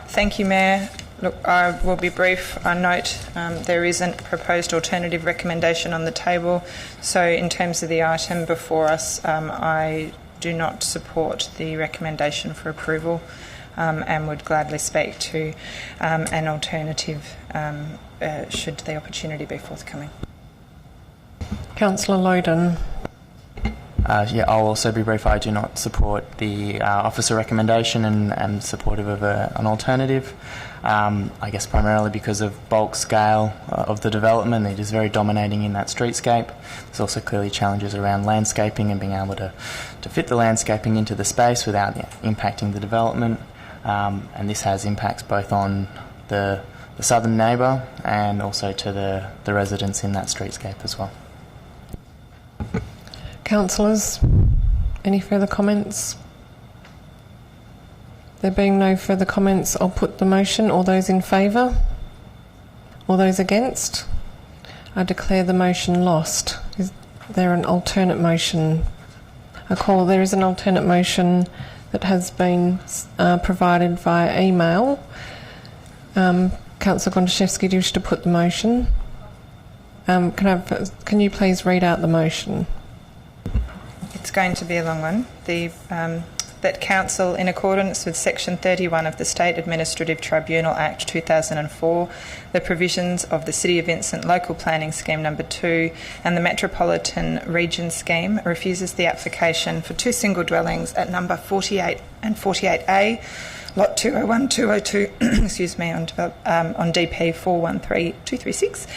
Thank you, Mayor. Look, I will be brief. I note there isn't proposed alternative recommendation on the table, so in terms of the item before us, I do not support the recommendation for approval and would gladly speak to an alternative should the opportunity be forthcoming. Councillor Loden. I'll also be brief. I do not support the officer recommendation and supportive of an alternative. I guess primarily because of bulk scale of the development. It is very dominating in that streetscape. There's also clearly challenges around landscaping and being able to fit the landscaping into the space without impacting the development. And this has impacts both on the southern neighbour and also to the residents in that streetscape as well. Councillors, any further comments? There being no further comments, I'll put the motion. All those in favour? All those against? I declare the motion lost. Is there an alternate motion? There is an alternate motion that has been provided via email. Councillor Gontaszewski, do you wish to put the motion? Can you please read out the motion? It's going to be a long one. That Council, in accordance with Section 31 of the State Administrative Tribunal Act 2004, the provisions of the City of Vincent Local Planning Scheme No. 2 and the Metropolitan Region Scheme, refuses the application for 2 single dwellings at number 48 and 48A, Lot 201, 202, excuse me, on DP 413236,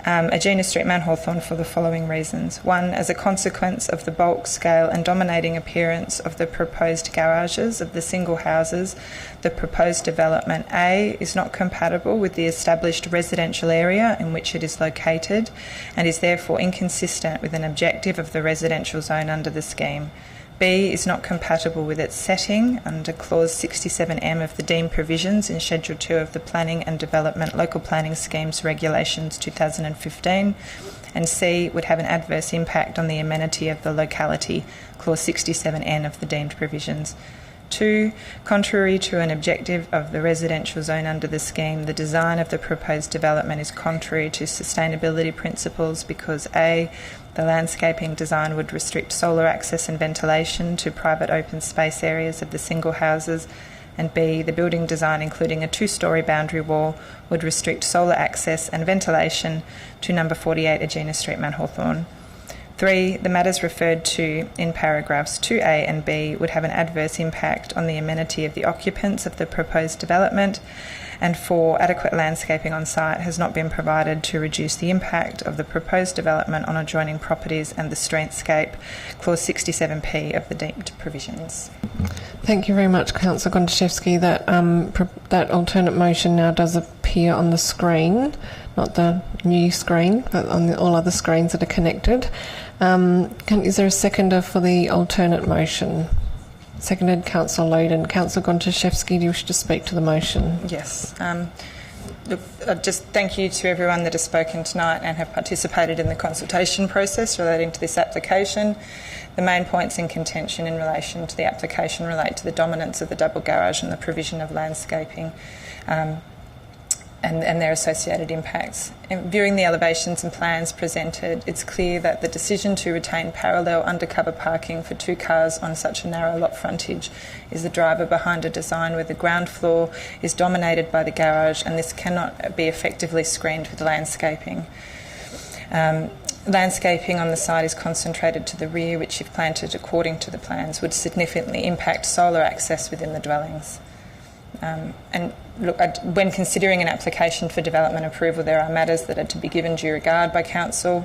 Aegina Street, Mount Hawthorn, for the following reasons. 1, as a consequence of the bulk scale and dominating appearance of the proposed garages of the single houses, the proposed development A is not compatible with the established residential area in which it is located and is therefore inconsistent with an objective of the residential zone under the scheme. B is not compatible with its setting under Clause 67M of the deemed provisions in Schedule 2 of the Planning and Development Local Planning Schemes Regulations 2015, and C would have an adverse impact on the amenity of the locality, Clause 67N of the deemed provisions. 2. Contrary to an objective of the residential zone under the scheme, the design of the proposed development is contrary to sustainability principles because A. The landscaping design would restrict solar access and ventilation to private open space areas of the single houses, and B. The building design, including a 2-storey boundary wall, would restrict solar access and ventilation to number 48 Agena Street, Mount Hawthorn. 3. The matters referred to in paragraphs 2A and B would have an adverse impact on the amenity of the occupants of the proposed development. And 4. Adequate landscaping on site has not been provided to reduce the impact of the proposed development on adjoining properties and the streetscape, clause 67P of the deemed provisions. Thank you very much, Councillor Gontaszewski. That alternate motion now does appear on the screen, not the new screen, but on all other screens that are connected. Is there a seconder for the alternate motion? Seconded, Councillor Loden. Councillor Gontaszewski, do you wish to speak to the motion? Yes. Look, just thank you to everyone that has spoken tonight and have participated in the consultation process relating to this application. The main points in contention in relation to the application relate to the dominance of the double garage and the provision of landscaping and their associated impacts. And viewing the elevations and plans presented, it's clear that the decision to retain parallel undercover parking for 2 cars on such a narrow lot frontage is the driver behind a design where the ground floor is dominated by the garage, and this cannot be effectively screened with landscaping. Landscaping on the site is concentrated to the rear, which, if planted according to the plans, would significantly impact solar access within the dwellings. And look, when considering an application for development approval, there are matters that are to be given due regard by Council,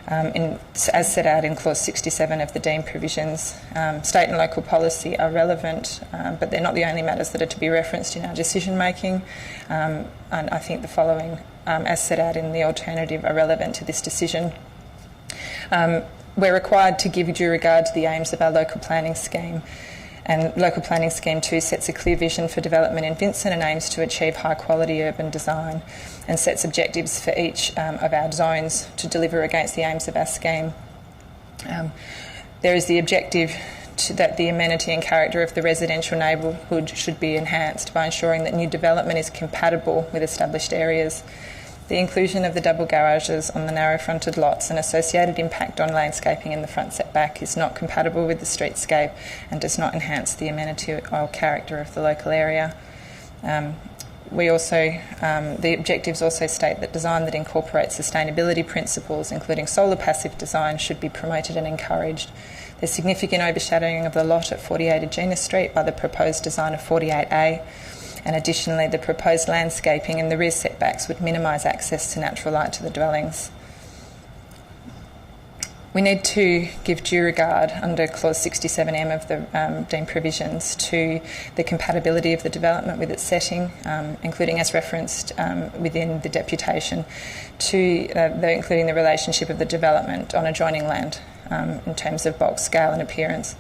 as set out in Clause 67 of the deemed provisions. State and local policy are relevant, but they're not the only matters that are to be referenced in our decision making. And I think the following, as set out in the alternative, are relevant to this decision. We're required to give due regard to the aims of our local planning scheme. And Local Planning Scheme 2 sets a clear vision for development in Vincent and aims to achieve high-quality urban design and sets objectives for each of our zones to deliver against the aims of our scheme. There is the objective that the amenity and character of the residential neighbourhood should be enhanced by ensuring that new development is compatible with established areas. The inclusion of the double garages on the narrow-fronted lots and associated impact on landscaping in the front setback is not compatible with the streetscape and does not enhance the amenity or character of the local area. The objectives also state that design that incorporates sustainability principles, including solar passive design, should be promoted and encouraged. There's significant overshadowing of the lot at 48 Agena Street by the proposed design of 48A. And additionally, the proposed landscaping in the rear setbacks would minimise access to natural light to the dwellings. We need to give due regard under Clause 67M of the deemed provisions to the compatibility of the development with its setting, including as referenced within the deputation, to including the relationship of the development on adjoining land in terms of bulk, scale and appearance.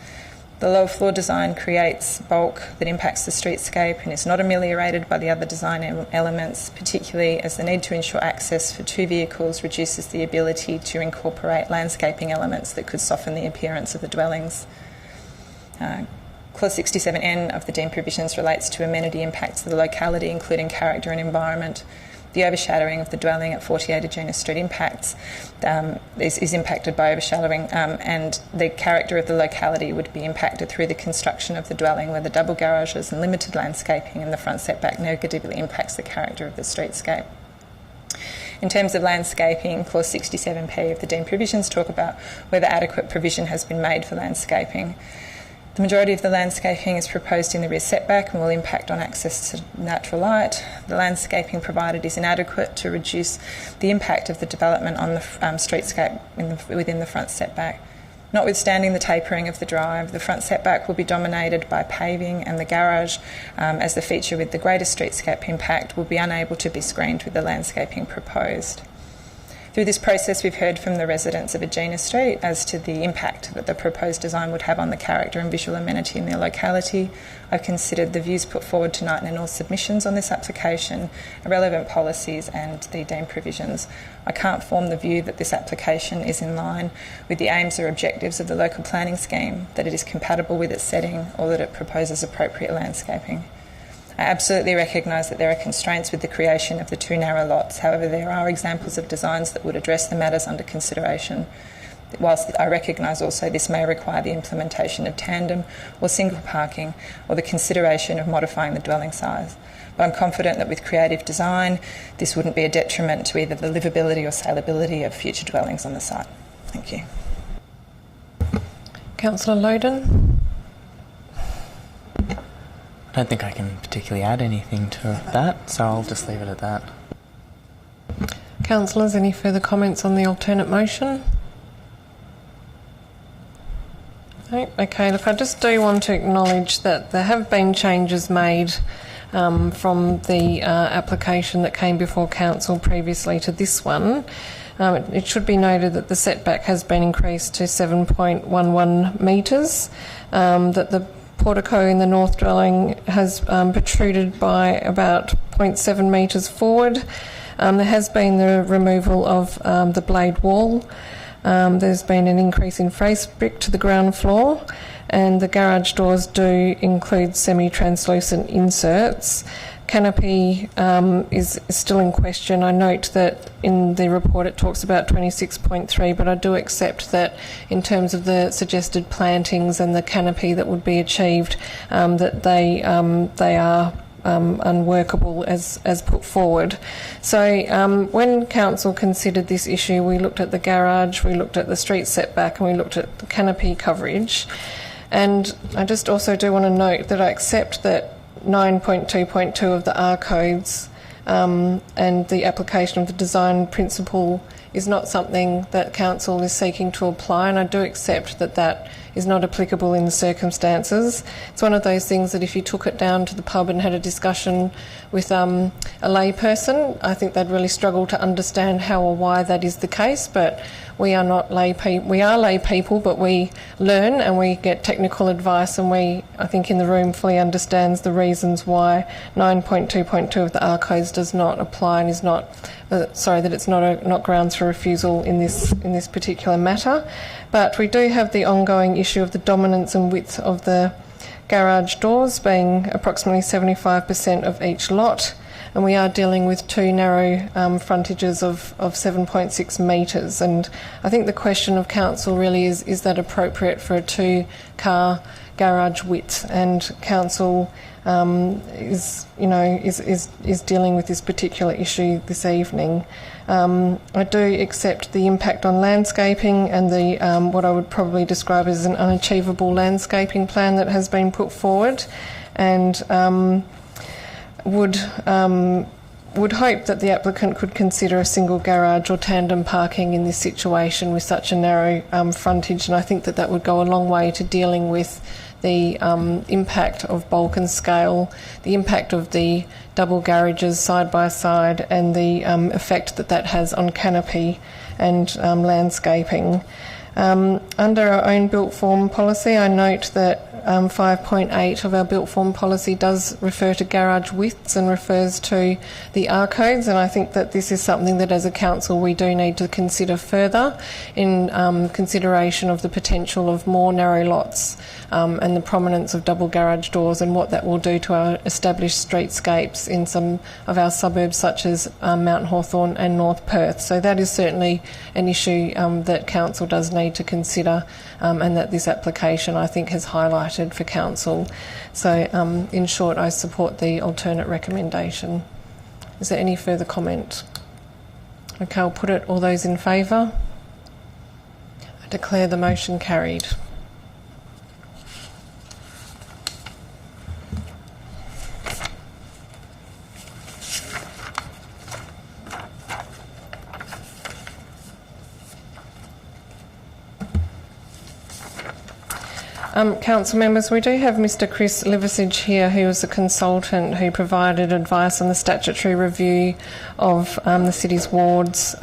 The lower floor design creates bulk that impacts the streetscape and is not ameliorated by the other design elements, particularly as the need to ensure access for 2 vehicles reduces the ability to incorporate landscaping elements that could soften the appearance of the dwellings. Clause 67N of the deemed provisions relates to amenity impacts of the locality, including character and environment. The overshadowing of the dwelling at 48 Agena Street is impacted by overshadowing, and the character of the locality would be impacted through the construction of the dwelling, where the double garages and limited landscaping in the front setback negatively impacts the character of the streetscape. In terms of landscaping, Clause 67P of the deemed provisions talk about whether adequate provision has been made for landscaping. The majority of the landscaping is proposed in the rear setback and will impact on access to natural light. The landscaping provided is inadequate to reduce the impact of the development on the streetscape within the front setback. Notwithstanding the tapering of the drive, the front setback will be dominated by paving, and the garage, as the feature with the greatest streetscape impact, will be unable to be screened with the landscaping proposed. Through this process, we've heard from the residents of Agena Street as to the impact that the proposed design would have on the character and visual amenity in their locality. I've considered the views put forward tonight in all submissions on this application, relevant policies and the deemed provisions. I can't form the view that this application is in line with the aims or objectives of the local planning scheme, that it is compatible with its setting, or that it proposes appropriate landscaping. I absolutely recognise that there are constraints with the creation of the 2 narrow lots. However, there are examples of designs that would address the matters under consideration. Whilst I recognise also this may require the implementation of tandem or single parking, or the consideration of modifying the dwelling size. But I'm confident that with creative design, this wouldn't be a detriment to either the livability or saleability of future dwellings on the site. Thank you. Councillor Loden? I don't think I can particularly add anything to that, so I'll just leave it at that. Councillors, any further comments on the alternate motion? No? Okay, look, I just do want to acknowledge that there have been changes made from the application that came before Council previously to this one. It should be noted that the setback has been increased to 7.11 metres, that the portico in the north dwelling has protruded by about 0.7 metres forward. There has been the removal of the blade wall. There's been an increase in face brick to the ground floor, and the garage doors do include semi-translucent inserts. Canopy is still in question. I note that in the report it talks about 26.3, but I do accept that in terms of the suggested plantings and the canopy that would be achieved, that they are unworkable as put forward. So when Council considered this issue, we looked at the garage, we looked at the street setback, and we looked at the canopy coverage. And I just also do want to note that I accept that 9.2.2 of the R codes and the application of the design principle is not something that Council is seeking to apply, and I do accept that that is not applicable in the circumstances. It's one of those things that if you took it down to the pub and had a discussion with a lay person, I think they'd really struggle to understand how or why that is the case. But we are not lay people. We are lay people, but we learn and we get technical advice, and I think in the room fully understands the reasons why 9.2.2 of the R codes does not apply and is not that it's not grounds for refusal in this particular matter. But we do have the ongoing issue of the dominance and width of the garage doors being approximately 75% of each lot, and we are dealing with 2 narrow frontages of 7.6 metres. And I think the question of Council really is that appropriate for a 2-car garage width? And Council is dealing with this particular issue this evening. I do accept the impact on landscaping and the what I would probably describe as an unachievable landscaping plan that has been put forward, and would hope that the applicant could consider a single garage or tandem parking in this situation with such a narrow frontage, and I think that would go a long way to dealing with the impact of bulk and scale, the impact of the double garages side by side, and the effect that has on canopy and landscaping. Under our own built form policy, I note that 5.8 of our built form policy does refer to garage widths and refers to the R codes, and I think that this is something that as a council we do need to consider further in consideration of the potential of more narrow lots and the prominence of double garage doors and what that will do to our established streetscapes in some of our suburbs such as Mount Hawthorn and North Perth. So that is certainly an issue that council does need to consider, and that this application I think has highlighted for council. So in short, I support the alternate recommendation. Is there any further comment? Okay, I'll put it. All those in favour? I declare the motion carried. Council members, we do have Mr Chris Liversidge here, who is a consultant who provided advice on the statutory review of the city's wards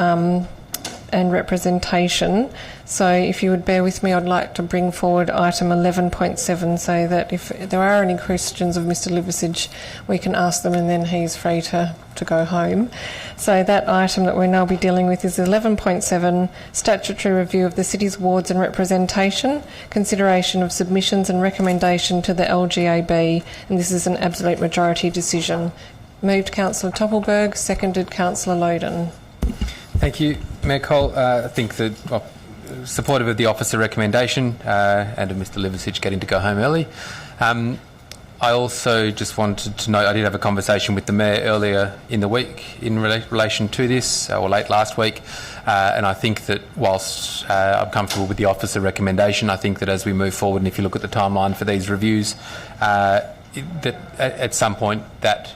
and representation. So if you would bear with me, I'd like to bring forward item 11.7 so that if there are any questions of Mr Liversidge, we can ask them and then he's free to go home. So that item that we'll now be dealing with is 11.7, statutory review of the city's wards and representation, consideration of submissions and recommendation to the LGAB, and this is an absolute majority decision. Moved Councillor Toppelberg, seconded Councillor Loden. Thank you, Mayor Cole. I think that supportive of the officer recommendation and of Mr Liversidge getting to go home early. I also just wanted to note I did have a conversation with the Mayor earlier in the week in relation to this, or late last week, and I think that whilst I'm comfortable with the officer recommendation, I think that as we move forward, and if you look at the timeline for these reviews, that at some point that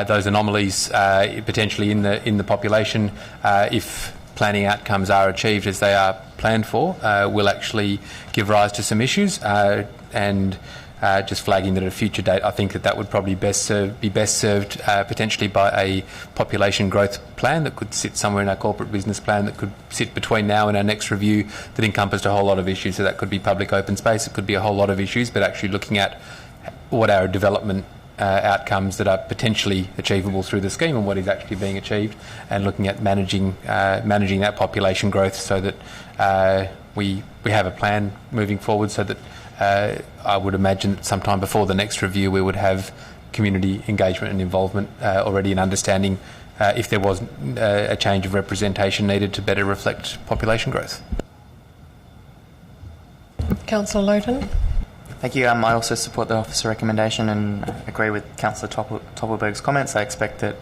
those anomalies potentially in the population, if planning outcomes are achieved as they are planned for, will actually give rise to some issues, and just flagging that at a future date, I think that would probably be best served potentially by a population growth plan that could sit somewhere in our corporate business plan, that could sit between now and our next review, that encompassed a whole lot of issues. So that could be public open space, it could be a whole lot of issues, but actually looking at what our development outcomes that are potentially achievable through the scheme and what is actually being achieved, and looking at managing that population growth so that we have a plan moving forward, so that I would imagine that sometime before the next review we would have community engagement and involvement already, in understanding if there was a change of representation needed to better reflect population growth. Councillor Loden. Thank you. I also support the officer recommendation and agree with Councillor Toppelberg's comments. I expect that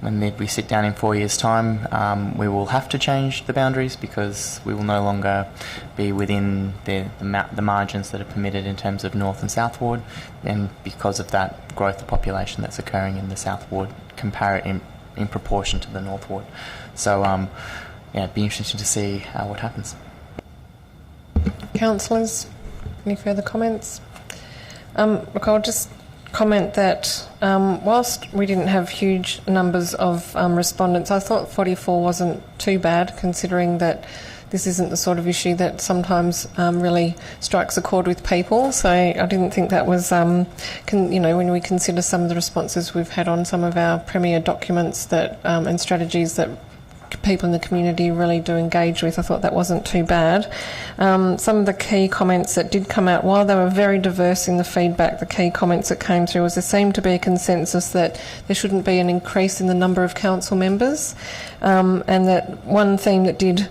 when we sit down in 4 years' time, we will have to change the boundaries, because we will no longer be within the margins that are permitted in terms of North and South Ward, and because of that growth of population that's occurring in the South Ward, compare it in proportion to the North Ward. So, it'd be interesting to see what happens. Councillors, any further comments? Look, I'll just comment that whilst we didn't have huge numbers of respondents, I thought 44 wasn't too bad, considering that this isn't the sort of issue that sometimes really strikes a chord with people. So I didn't think that was, when we consider some of the responses we've had on some of our premier documents that and strategies that people in the community really do engage with, I thought that wasn't too bad. Some of the key comments that did come out, while they were very diverse in the feedback, the key comments that came through was there seemed to be a consensus that there shouldn't be an increase in the number of council members, and that one theme that did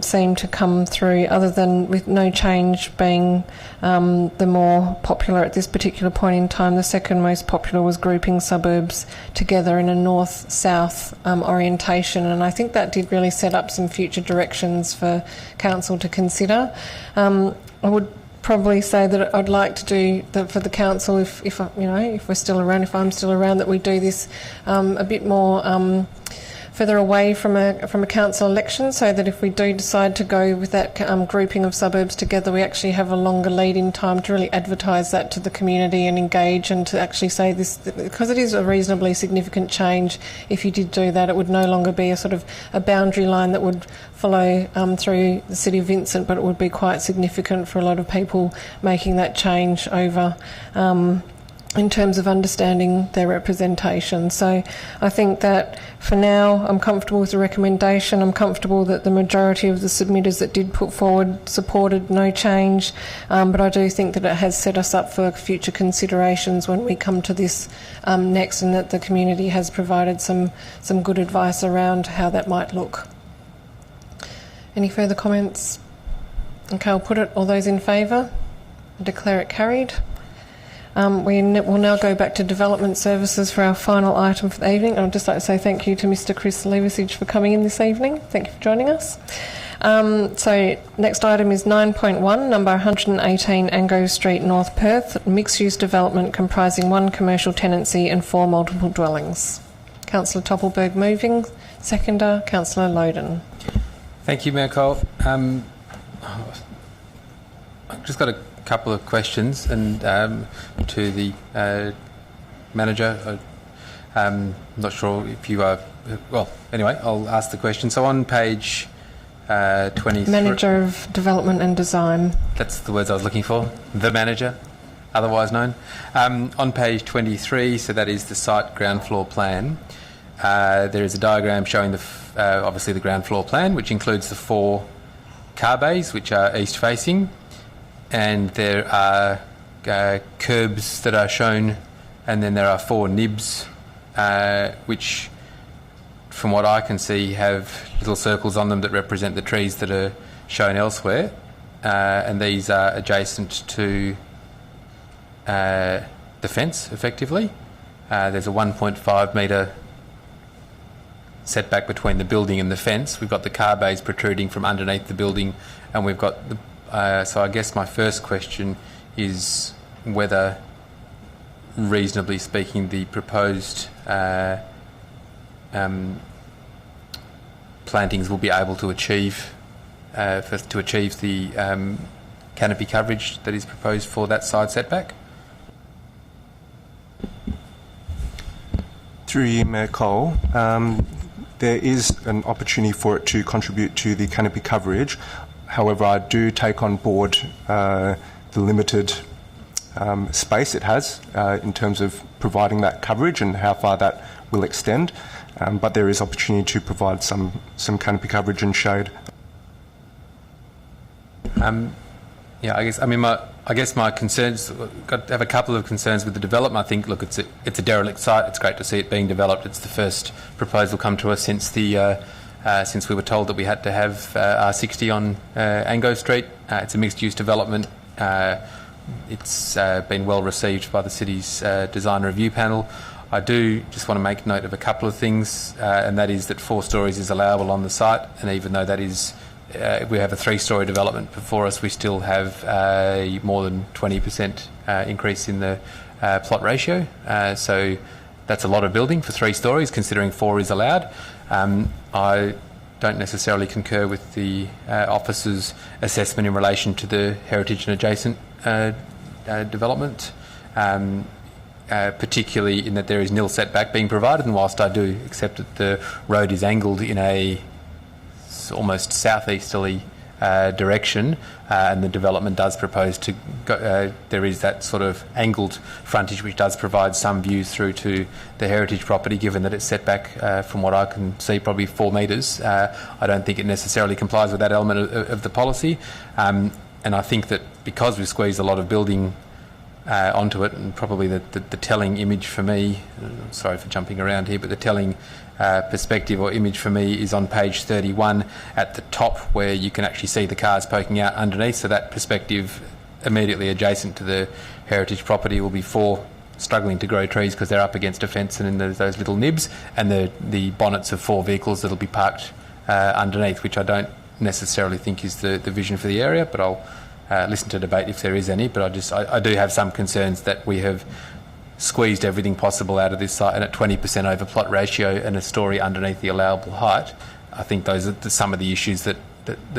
seem to come through, other than with no change being the more popular at this particular point in time, the second most popular was grouping suburbs together in a north-south orientation, and I think that did really set up some future directions for council to consider. I would probably say that I'd like to do for the council, if we're still around, if I'm still around, that we do this a bit more further away from a council election, so that if we do decide to go with that grouping of suburbs together, we actually have a longer lead-in time to really advertise that to the community and engage, and to actually say this, because it is a reasonably significant change. If you did do that, it would no longer be a sort of a boundary line that would follow through the city of Vincent, but it would be quite significant for a lot of people making that change over in terms of understanding their representation. So I think that for now I'm comfortable with the recommendation. I'm comfortable that the majority of the submitters that did put forward supported no change, but I do think that it has set us up for future considerations when we come to this next, and that the community has provided some good advice around how that might look. Any further comments? Okay, I'll put it. All those in favour? I declare it carried. We will now go back to development services for our final item for the evening. I'd just like to say thank you to Mr Chris Liversidge for coming in this evening. Thank you for joining us. So next item is 9.1, number 118 Anglo Street, North Perth, mixed-use development comprising 1 commercial tenancy and 4 multiple dwellings. Councillor Toppelberg moving, seconder, Councillor Loden. Thank you, Mayor Cole. I've just got a couple of questions and to the manager. I'm not sure if you are well, anyway, I'll ask the question. So on page 23... Manager of Development and Design. That's the words I was looking for. The manager, otherwise known. On page 23, so that is the site ground floor plan, there is a diagram showing obviously the ground floor plan, which includes the 4 car bays, which are east-facing, and there are curbs that are shown, and then there are 4 nibs, which, from what I can see, have little circles on them that represent the trees that are shown elsewhere, and these are adjacent to the fence, effectively. There's a 1.5 metre setback between the building and the fence. We've got the car bays protruding from underneath the building, and we've got the... so I guess my first question is whether, reasonably speaking, the proposed plantings will be able to achieve the canopy coverage that is proposed for that side setback. Through you, Mayor Cole, there is an opportunity for it to contribute to the canopy coverage. However, I do take on board the limited space it has in terms of providing that coverage and how far that will extend. But there is opportunity to provide some canopy coverage and shade. Yeah, I guess my concerns, have a couple of concerns with the development. I think, look, it's a derelict site. It's great to see it being developed. It's the first proposal come to us since we were told that we had to have R60 on Ango Street. It's a mixed-use development. It's been well received by the city's design review panel. I do just want to make note of a couple of things, and that is that 4 stories is allowable on the site, and even though that is, we have a 3-storey development before us, we still have a more than 20% increase in the plot ratio. So that's a lot of building for 3 stories, considering 4 is allowed. I don't necessarily concur with the officer's assessment in relation to the heritage and adjacent development. Particularly in that there is nil setback being provided, and whilst I do accept that the road is angled in a almost southeasterly direction, and the development does propose to go, there is that sort of angled frontage which does provide some views through to the heritage property, given that it's set back from what I can see probably 4 metres. I don't think it necessarily complies with that element of the policy, and I think that because we've squeezed a lot of building onto it, and probably the telling image for me, sorry for jumping around here, but the telling perspective or image for me is on page 31 at the top, where you can actually see the cars poking out underneath. So that perspective immediately adjacent to the heritage property will be 4 struggling to grow trees because they're up against a fence and in those little nibs, and the bonnets of 4 vehicles that'll be parked underneath, which I don't necessarily think is the vision for the area, but I'll listen to debate if there is any. But I do have some concerns that we have squeezed everything possible out of this site, and at 20% over plot ratio and a storey underneath the allowable height, I think those are some of the issues that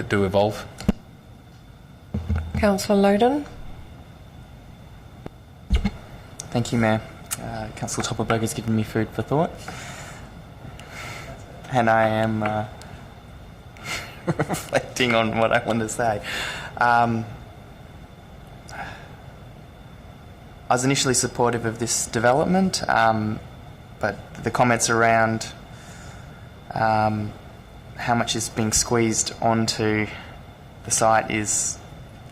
do evolve. Councillor Loden. Thank you, Mayor. Councillor Topelberg has given me food for thought, and I am reflecting on what I want to say. I was initially supportive of this development, but the comments around how much is being squeezed onto the site is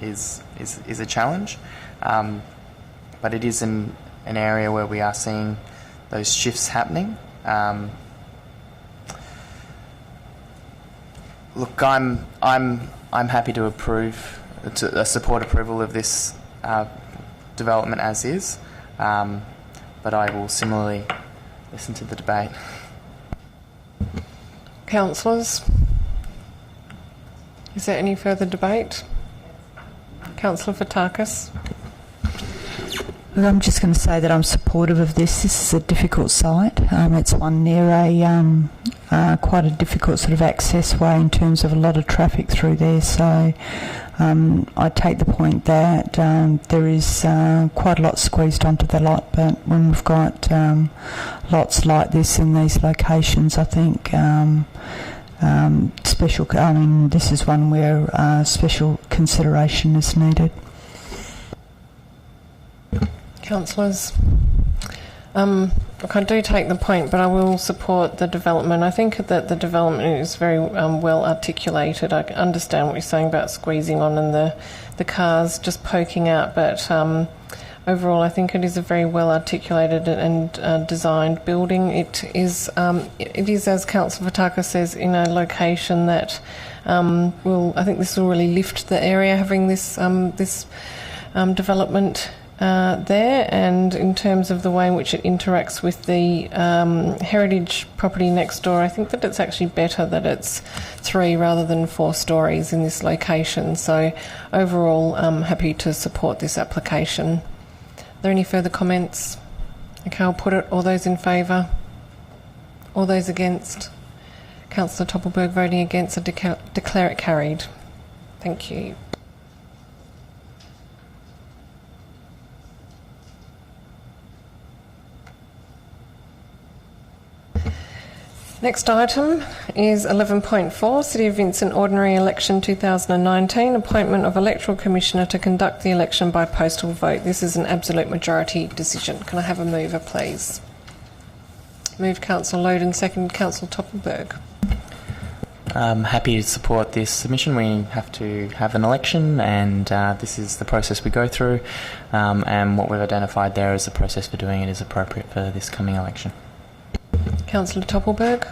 a challenge. But it is an area where we are seeing those shifts happening. Look, I'm happy to support approval of this development as is, but I will similarly listen to the debate. Councillors, is there any further debate? Councillor Fotakis. Look, I'm just going to say that I'm supportive of this. This is a difficult site. It's one near quite a difficult sort of access way in terms of a lot of traffic through there. So I take the point that there is quite a lot squeezed onto the lot, but when we've got lots like this in these locations, I think this is one where special consideration is needed. Councillors, look, I do take the point, but I will support the development. I think that the development is very well articulated. I understand what you're saying about squeezing on and the cars just poking out, but overall I think it is a very well articulated and designed building. It is, as Councillor Fataka says, in a location that I think this will really lift the area, having this development there, and in terms of the way in which it interacts with the heritage property next door, I think that it's actually better that it's 3 rather than 4 stories in this location. So overall, I'm happy to support this application. Are there any further comments? Okay, I'll put it. All those in favour? All those against? Councillor Toppelberg voting against, I declare it carried. Thank you. Next item is 11.4, City of Vincent Ordinary Election 2019, appointment of Electoral Commissioner to conduct the election by postal vote. This is an absolute majority decision. Can I have a mover, please? Move Councillor Loden, second Councillor Toppelberg. I'm happy to support this submission. We have to have an election, and this is the process we go through, and what we've identified there as the process for doing it is appropriate for this coming election. Councillor Toppelberg.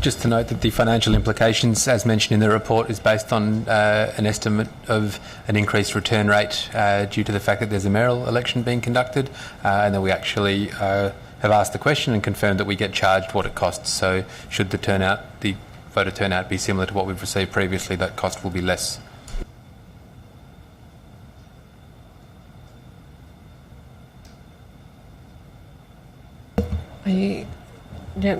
Just to note that the financial implications, as mentioned in the report, is based on an estimate of an increased return rate due to the fact that there's a mayoral election being conducted, and that we actually have asked the question and confirmed that we get charged what it costs. So should the voter turnout be similar to what we've received previously, that cost will be less. Are you... Yeah.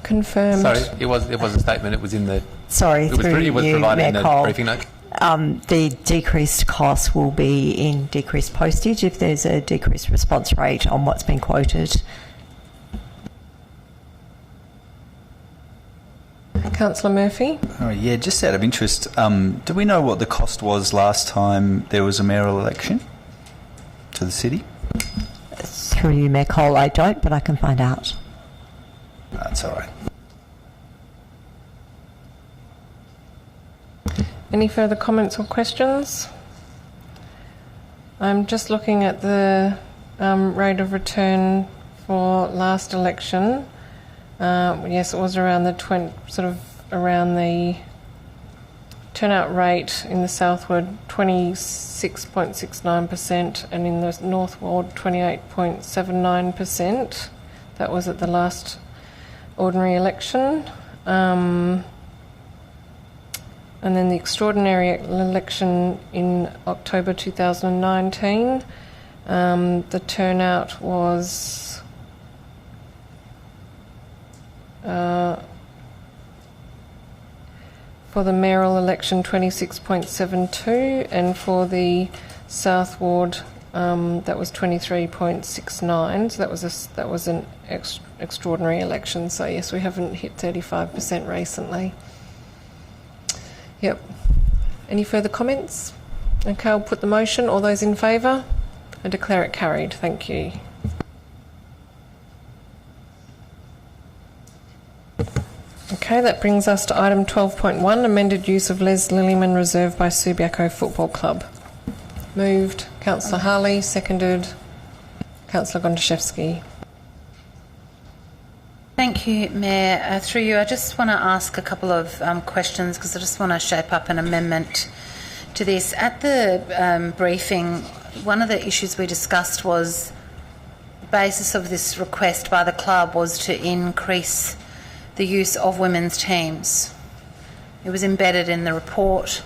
Confirmed. Sorry, it was a statement. It was in the. Sorry, it was provided in the briefing note. The decreased cost will be in decreased postage if there's a decreased response rate on what's been quoted. Councillor Murphy. Oh, yeah, just out of interest, do we know what the cost was last time there was a mayoral election to the city? Through you, Mayor Cole, I don't, but I can find out. That's all right. Any further comments or questions? I'm just looking at the rate of return for last election. Yes, it was around the around the turnout rate in the South Ward 26.69%, and in the North Ward 28.79%. That was at the last ordinary election. And then the extraordinary election in October 2019, the turnout was for the mayoral election 26.72, and for the South Ward that was 23.69. So that was an extraordinary election. So yes, we haven't hit 35% recently. Yep. Any further comments? Okay, I'll put the motion. All those in favour? I declare it carried. Thank you. Okay, that brings us to item 12.1, amended use of Les Lillyman Reserve by Subiaco Football Club. Moved, Councillor Harley, seconded, Councillor Gondaszewski. Thank you, Mayor. Through you, I just want to ask a couple of questions, because I just want to shape up an amendment to this. At the briefing, one of the issues we discussed was the basis of this request by the club was to increase the use of women's teams. It was embedded in the report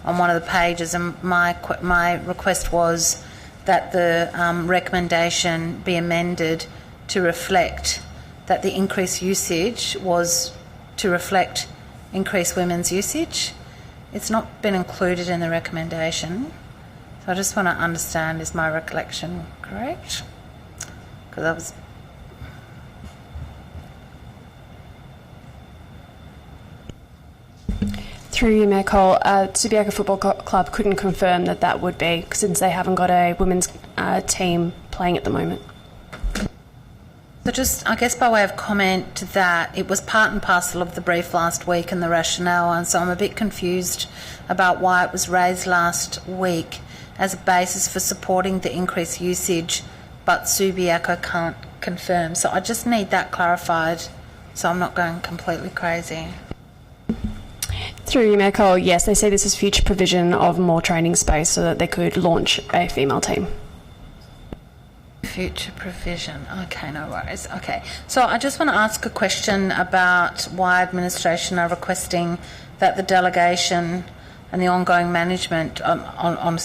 on one of the pages, and my request was that the recommendation be amended to reflect that the increased usage was to reflect increased women's usage. It's not been included in the recommendation, so I just want to understand, is my recollection correct? Because I was... Through you, Mayor Cole, Subiaco Football Club couldn't confirm that that would be, since they haven't got a women's team playing at the moment. So just, I guess by way of comment to that, it was part and parcel of the brief last week and the rationale, and so I'm a bit confused about why it was raised last week as a basis for supporting the increased usage, but Subiaco can't confirm. So I just need that clarified so I'm not going completely crazy. Through you, Mayor Cole, yes, they say this is future provision of more training space so that they could launch a female team. Future provision. Okay, no worries. Okay. So I just want to ask a question about why administration are requesting that the delegation and the ongoing management, on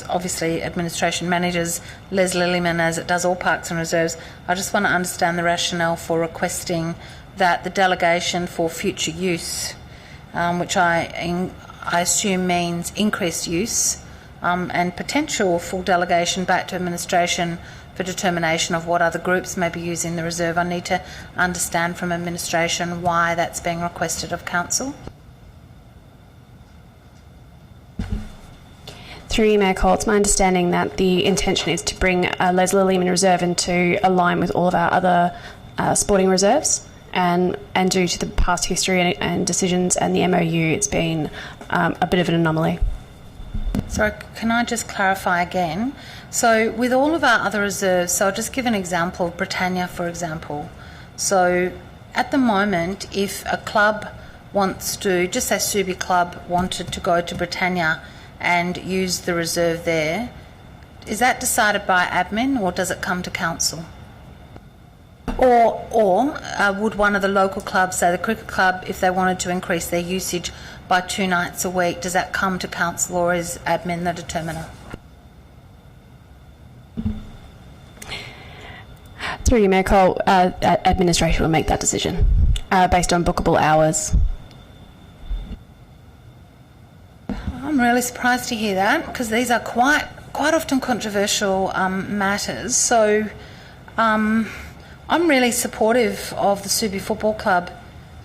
obviously administration manages Les Lillyman as it does all parks and reserves. I just want to understand the rationale for requesting that the delegation for future use, which I assume means increased use, and potential full delegation back to administration for determination of what other groups may be using the reserve. I need to understand from administration why that's being requested of council. Through you, Mayor Cole, it's my understanding that the intention is to bring Leslie Lehman Reserve into align with all of our other sporting reserves, and due to the past history and decisions and the MOU, it's been a bit of an anomaly. Sorry, can I just clarify again? So with all of our other reserves, so I'll just give an example of Britannia, for example. So at the moment, if a club wants to, just say Subi Club wanted to go to Britannia and use the reserve there, is that decided by admin or does it come to council? Or would one of the local clubs, say the cricket club, if they wanted to increase their usage by 2 nights a week, does that come to council or is admin the determiner? Through you, Mayor Cole, administration will make that decision based on bookable hours. I'm really surprised to hear that, because these are quite often controversial matters. So I'm really supportive of the Subi Football Club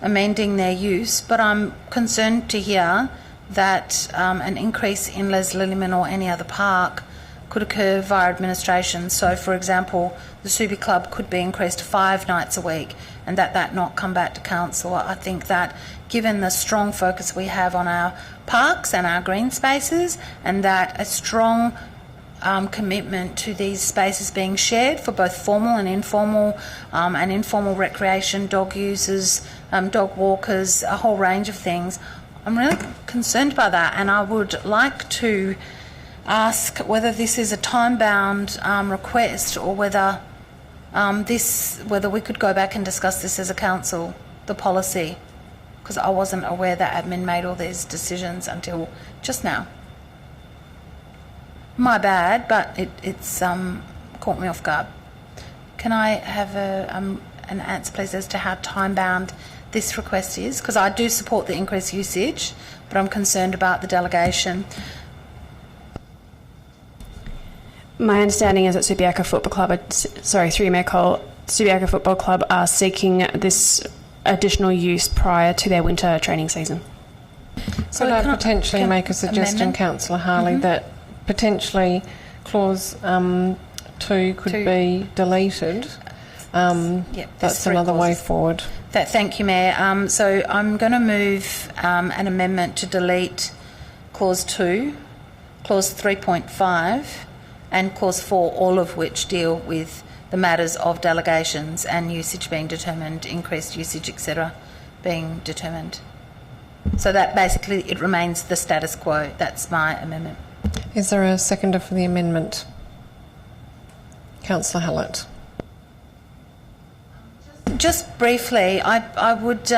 amending their use, but I'm concerned to hear that an increase in Les Lillyman or any other park could occur via administration. So, for example, the Subi Club could be increased to 5 nights a week and that not come back to council. I think that given the strong focus we have on our parks and our green spaces, and that a strong commitment to these spaces being shared for both formal and informal recreation, dog users, dog walkers, a whole range of things, I'm really concerned by that, and I would like to ask whether this is a time-bound request or whether whether we could go back and discuss this as a council, the policy, because I wasn't aware that admin made all these decisions until just now. My bad, but it's caught me off guard. Can I have an answer, please, as to how time-bound this request is? Because I do support the increased usage, but I'm concerned about the delegation. My understanding is that Subiaco Football Club, through Mayor Cole, Subiaco Football Club are seeking this additional use prior to their winter training season. So could I potentially make a suggestion, Councillor Harley, that potentially clause 2 could be deleted? That's another way forward. Thank you, Mayor. So I'm going to move an amendment to delete clause 2, clause 3.5 and clause 4, all of which deal with the matters of delegations and usage being determined, increased usage, etc., being determined. So that basically it remains the status quo. That's my amendment. Is there a seconder for the amendment? Councillor Hallett. Just briefly, I would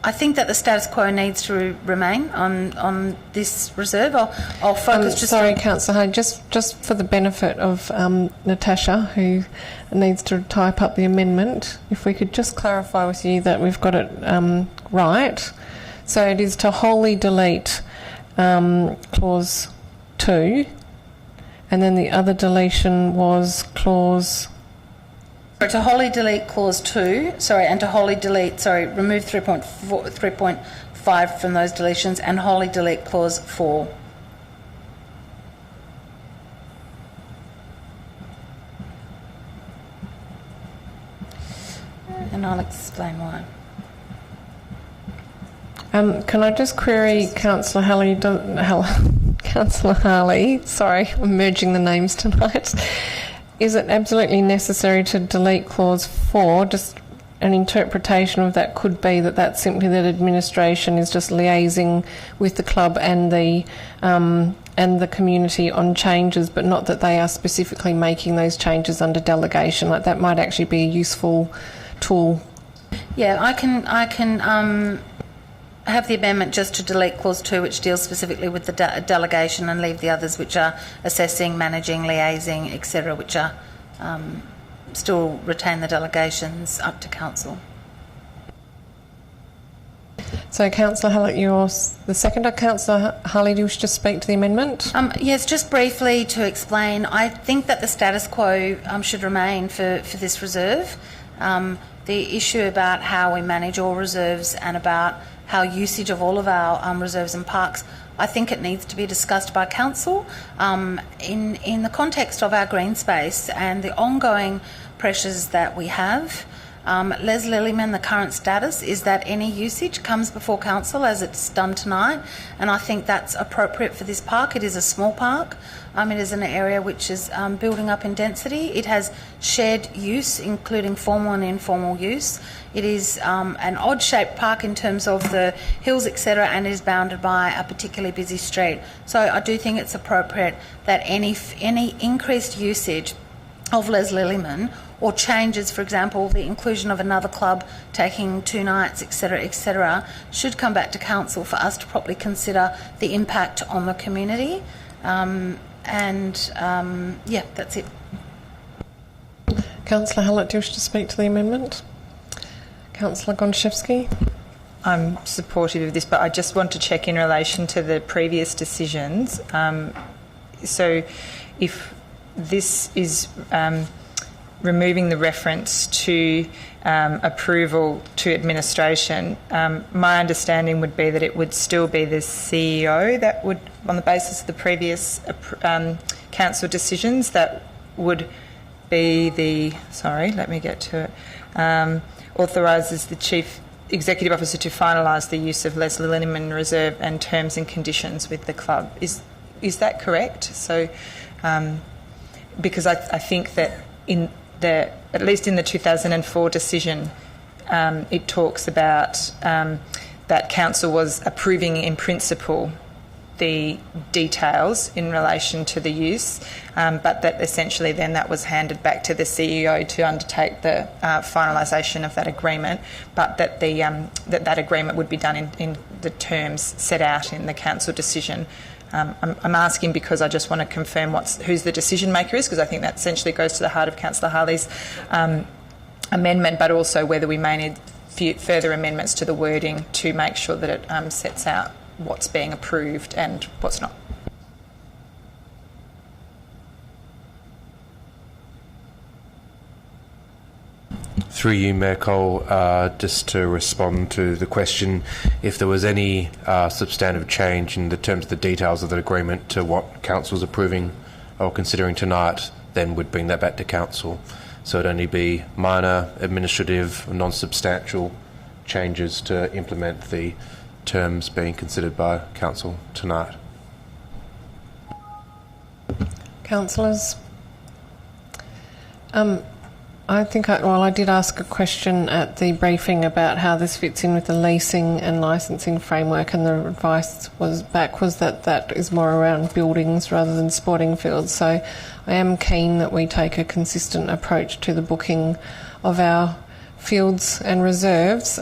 I think that the status quo needs to remain on this reserve. I'll focus just... Sorry, Councillor Harley, just for the benefit of Natasha, who needs to type up the amendment, if we could just clarify with you that we've got it right. So it is to wholly delete clause 2, and then the other deletion was clause... To wholly delete clause 2, and to wholly delete, remove 3.5 from those deletions and wholly delete clause 4. And I'll explain why. Can I just query Councillor Councillor Harley, sorry, I'm merging the names tonight. Is it absolutely necessary to delete clause 4? Just an interpretation of that could be that that's simply that administration is just liaising with the club and the community on changes, but not that they are specifically making those changes under delegation. Like that might actually be a useful tool. Yeah, I can have the amendment just to delete clause 2, which deals specifically with the delegation, and leave the others, which are assessing, managing, liaising, etc., which are still retain the delegations up to council. So, Councillor Hallett, you're the seconder. Councillor Harley, do you wish to speak to the amendment? Yes, just briefly to explain. I think that the status quo should remain for this reserve. The issue about how we manage all reserves and about how usage of all of our reserves and parks, I think it needs to be discussed by council in the context of our green space and the ongoing pressures that we have. Les Lillyman, the current status is that any usage comes before council as it's done tonight, and I think that's appropriate for this park. It is a small park. It is an area which is building up in density. It has shared use, including formal and informal use. It is an odd-shaped park in terms of the hills, etc., and is bounded by a particularly busy street. So I do think it's appropriate that any increased usage of Les Lillyman or changes, for example, the inclusion of another club taking 2 nights, etc., should come back to council for us to properly consider the impact on the community. That's it. Councillor Hallett, do you wish to speak to the amendment? Councillor Gondaszewski? I'm supportive of this, but I just want to check in relation to the previous decisions. So if this is removing the reference to approval to administration, my understanding would be that it would still be the CEO that would, on the basis of the previous council decisions, that would be the, authorises the Chief Executive Officer to finalise the use of Les Lillyman Reserve and terms and conditions with the club. Is that correct? So, because I think that at least in the 2004 decision, it talks about that council was approving in principle the details in relation to the use, but that essentially then that was handed back to the CEO to undertake the finalisation of that agreement, but that that agreement would be done in the terms set out in the council decision. I'm asking because I just want to confirm who's the decision maker is, because I think that essentially goes to the heart of Councillor Harley's amendment, but also whether we may need further amendments to the wording to make sure that it sets out what's being approved and what's not. Through you, Mayor Cole, just to respond to the question, if there was any substantive change in the terms of the details of the agreement to what Council's approving or considering tonight, then we'd bring that back to Council. So it'd only be minor, administrative, non-substantial changes to implement the terms being considered by Council tonight. Councillors? I think I did ask a question at the briefing about how this fits in with the leasing and licensing framework, and the advice was that is more around buildings rather than sporting fields. So I am keen that we take a consistent approach to the booking of our fields and reserves.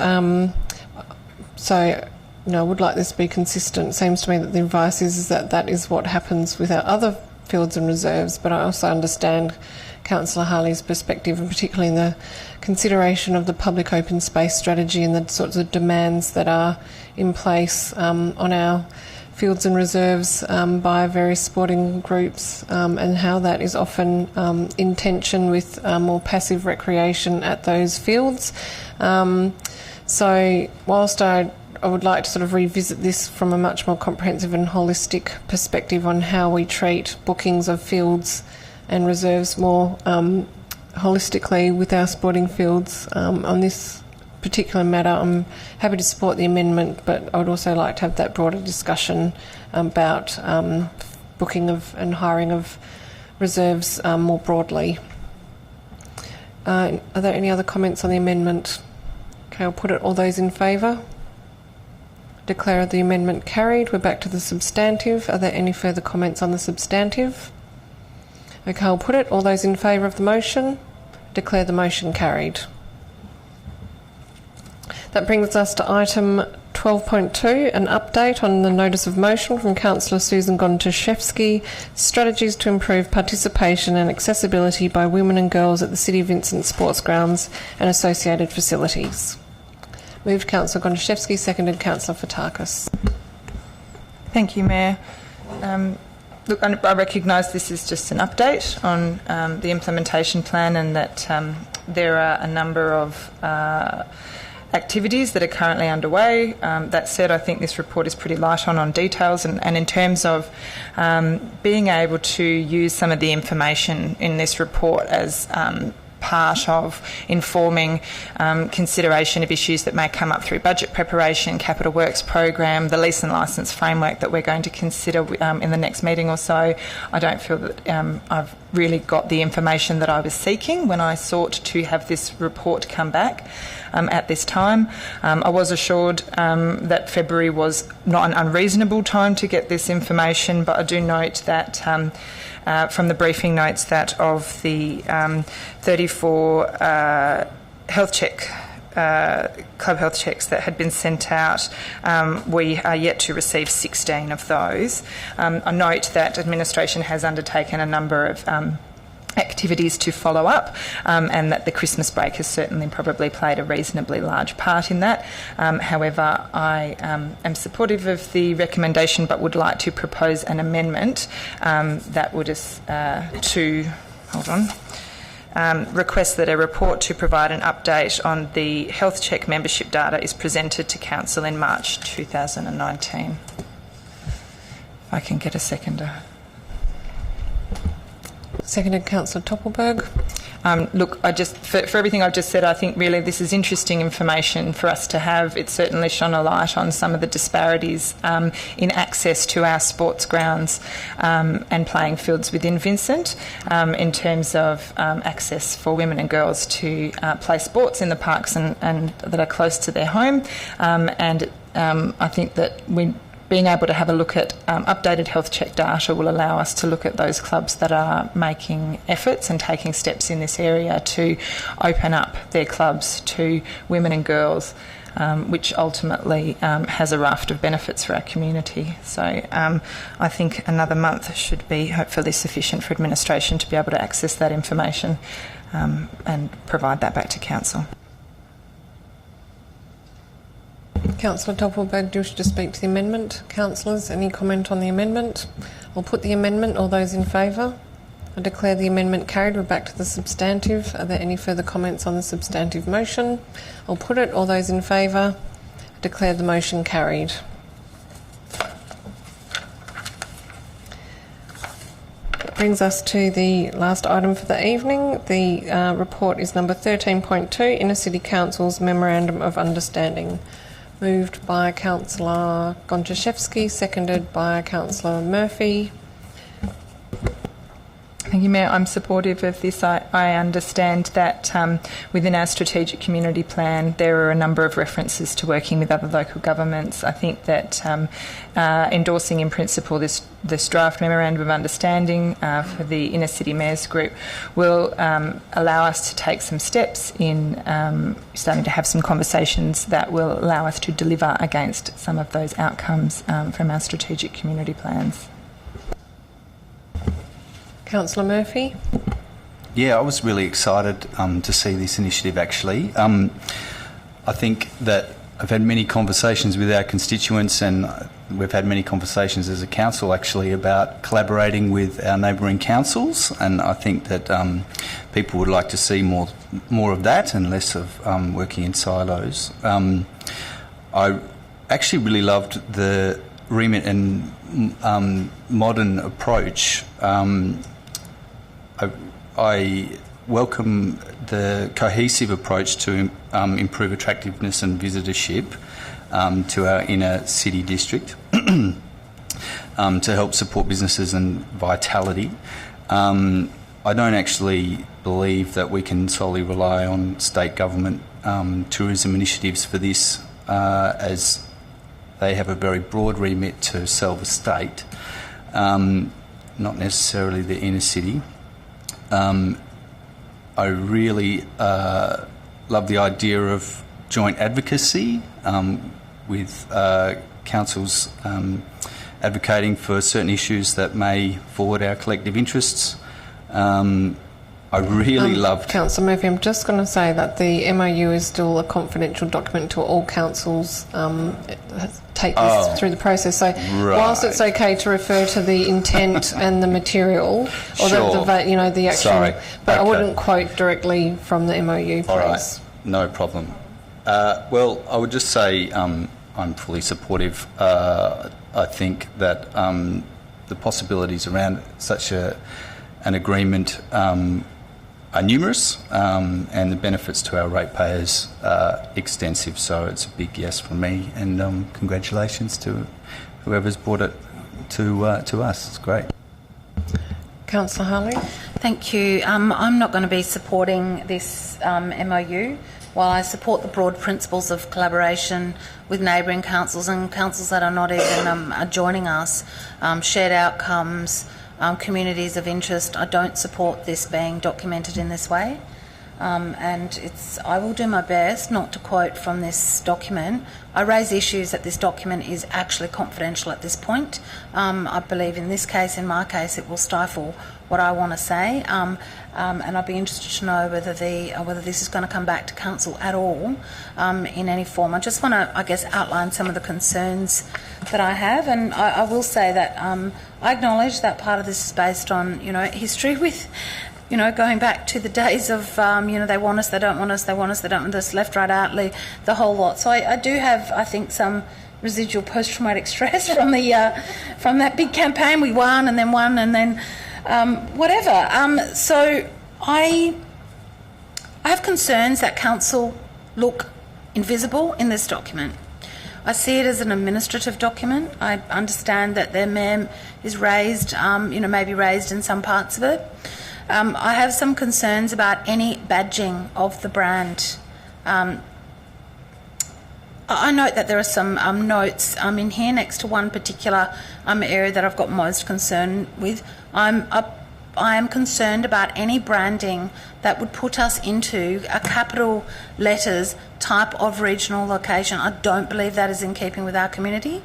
So, I would like this to be consistent. It seems to me that the advice is that that is what happens with our other fields and reserves, but I also understand Councillor Harley's perspective, and particularly in the consideration of the public open space strategy and the sorts of demands that are in place on our fields and reserves by various sporting groups, and how that is often in tension with more passive recreation at those fields. So whilst I would like to sort of revisit this from a much more comprehensive and holistic perspective on how we treat bookings of fields and reserves more holistically with our sporting fields on this particular matter, I'm happy to support the amendment, but I would also like to have that broader discussion about booking of and hiring of reserves more broadly. Are there any other comments on the amendment? Okay, I'll put it. All those in favour? Declare the amendment carried. We're back to the substantive. Are there any further comments on the substantive? Okay, I'll put it. All those in favour of the motion? Declare the motion carried. That brings us to item 12.2, an update on the notice of motion from Councillor Susan Gontaszewski, strategies to improve participation and accessibility by women and girls at the City of Vincent Sports Grounds and associated facilities. Moved Councillor Gontaszewski, seconded Councillor Fotakis. Thank you, Mayor. Look, I recognise this is just an update on the implementation plan, and that there are a number of activities that are currently underway. That said, I think this report is pretty light on details, and in terms of being able to use some of the information in this report as part of informing consideration of issues that may come up through budget preparation, capital works program, the lease and licence framework that we're going to consider in the next meeting or so. I don't feel that I've really got the information that I was seeking when I sought to have this report come back at this time. I was assured that February was not an unreasonable time to get this information, but I do note that from the briefing notes that of the 34 health check club health checks that had been sent out, we are yet to receive 16 of those. I note that administration has undertaken a number of activities to follow up, and that the Christmas break has certainly probably played a reasonably large part in that. However, I am supportive of the recommendation, but would like to propose an amendment that would request that a report to provide an update on the health check membership data is presented to Council in March 2019. If I can get a seconder. Seconded Councillor Toppelberg. Look, for everything I've just said, I think really this is interesting information for us to have. It's certainly shone a light on some of the disparities in access to our sports grounds and playing fields within Vincent, in terms of access for women and girls to play sports in the parks and that are close to their home. I think that being able to have a look at updated health check data will allow us to look at those clubs that are making efforts and taking steps in this area to open up their clubs to women and girls, which ultimately has a raft of benefits for our community. So I think another month should be hopefully sufficient for administration to be able to access that information and provide that back to Council. Councillor Toppelberg, do you wish to speak to the amendment? Councillors, any comment on the amendment? I'll put the amendment. All those in favour? I declare the amendment carried. We're back to the substantive. Are there any further comments on the substantive motion? I'll put it. All those in favour? I declare the motion carried. That brings us to the last item for the evening. The report is number 13.2, Inner City Council's Memorandum of Understanding. Moved by Councillor Gontaszewski, seconded by Councillor Murphy. Thank you, Mayor. I'm supportive of this. I understand that within our strategic community plan there are a number of references to working with other local governments. I think that endorsing in principle this draft memorandum of understanding for the Inner City Mayors Group will allow us to take some steps in starting to have some conversations that will allow us to deliver against some of those outcomes from our strategic community plans. Councillor Murphy? Yeah, I was really excited to see this initiative actually. I think that I've had many conversations with our constituents, and we've had many conversations as a council actually about collaborating with our neighbouring councils, and I think that people would like to see more of that and less of working in silos. I actually really loved the remit and modern approach. I welcome the cohesive approach to improve attractiveness and visitorship to our inner city district to help support businesses and vitality. I don't actually believe that we can solely rely on state government tourism initiatives for this, as they have a very broad remit to sell the state, not necessarily the inner city. I really love the idea of joint advocacy with councils advocating for certain issues that may forward our collective interests. I really loved... Councillor Murphy, I'm just going to say that the MOU is still a confidential document to all councils take this through the process. So whilst it's okay to refer to the intent and the material, or the actual... But I wouldn't quote directly from the MOU, please. All right, no problem. Well, I would just say I'm fully supportive. I think that the possibilities around such an agreement are numerous, and the benefits to our ratepayers are extensive. So it's a big yes from me, and congratulations to whoever's brought it to us. It's great. Councillor Harley? Thank you. I'm not going to be supporting this MOU. While I support the broad principles of collaboration with neighbouring councils and councils that are not even joining us, shared outcomes, communities of interest, I don't support this being documented in this way. And I will do my best not to quote from this document. I raise issues that this document is actually confidential at this point. I believe in this case, in my case, it will stifle what I want to say. And I'd be interested to know whether this is going to come back to council at all in any form. I just want to, outline some of the concerns that I have, and I will say that I acknowledge that part of this is based on history with. Going back to the days of, they want us, they don't want us, they want us, they don't want us, left, right, out, the whole lot. So I do have, I think, some residual post-traumatic stress from that big campaign. We won and then whatever. So I have concerns that council look invisible in this document. I see it as an administrative document. I understand that their mem is raised, maybe raised in some parts of it. I have some concerns about any badging of the brand. I note that there are some notes in here next to one particular area that I've got most concern with. I am concerned about any branding that would put us into a capital letters type of regional location. I don't believe that is in keeping with our community.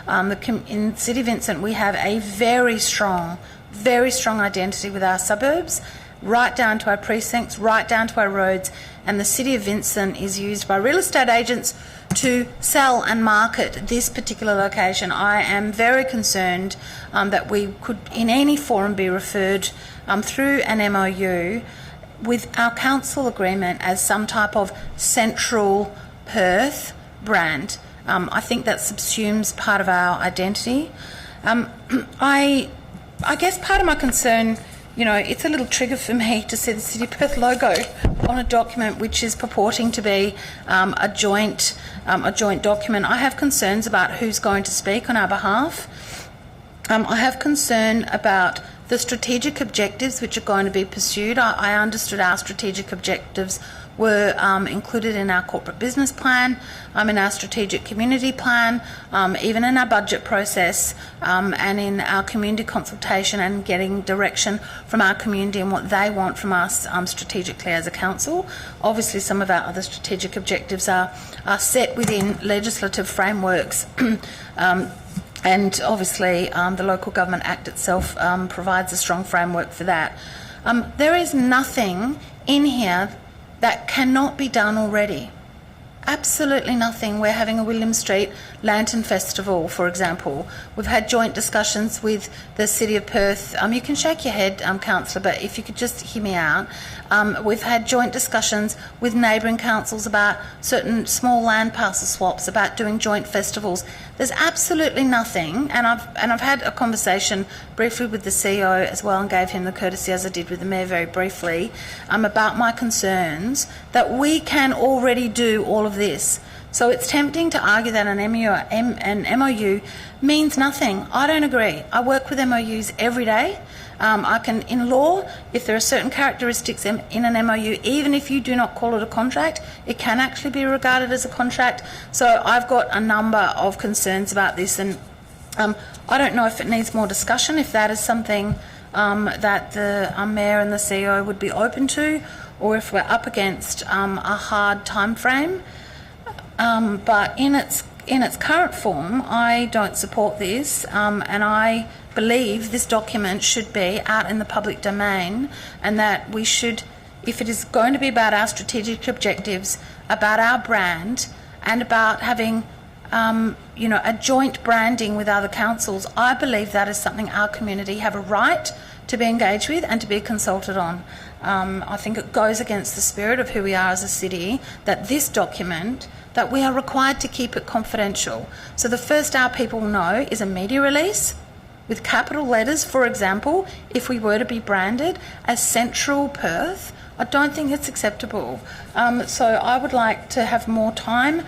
In City Vincent, we have a very strong identity with our suburbs, right down to our precincts, right down to our roads, and the City of Vincent is used by real estate agents to sell and market this particular location. I am very concerned that we could in any forum be referred through an MOU with our council agreement as some type of central Perth brand. I think that subsumes part of our identity. I guess part of my concern, it's a little trigger for me to see the City of Perth logo on a document which is purporting to be a joint document. I have concerns about who's going to speak on our behalf. I have concern about The strategic objectives which are going to be pursued, I understood our strategic objectives were included in our corporate business plan, in our strategic community plan, even in our budget process, and in our community consultation and getting direction from our community and what they want from us strategically as a council. Obviously, some of our other strategic objectives are set within legislative frameworks. And obviously, the Local Government Act itself provides a strong framework for that. There is nothing in here that cannot be done already. Absolutely nothing. We're having a William Street Lantern Festival, for example. We've had joint discussions with the City of Perth. You can shake your head, Councillor, but if you could just hear me out. We've had joint discussions with neighbouring councils about certain small land parcel swaps, about doing joint festivals. There's absolutely nothing, and I've had a conversation briefly with the CEO as well, and gave him the courtesy, as I did with the Mayor very briefly, about my concerns that we can already do all of this. So it's tempting to argue that an MOU means nothing. I don't agree. I work with MOUs every day. I can, in law, if there are certain characteristics in an MOU, even if you do not call it a contract, it can actually be regarded as a contract. So I've got a number of concerns about this, and I don't know if it needs more discussion, if that is something that the Mayor and the CEO would be open to, or if we're up against a hard time frame. But in its current form, I don't support this, and I believe this document should be out in the public domain, and that we should, if it is going to be about our strategic objectives, about our brand, and about having a joint branding with other councils, I believe that is something our community have a right to be engaged with and to be consulted on. I think it goes against the spirit of who we are as a city, that this document, that we are required to keep it confidential. So the first our people know is a media release with capital letters, for example, if we were to be branded as Central Perth. I don't think it's acceptable. So I would like to have more time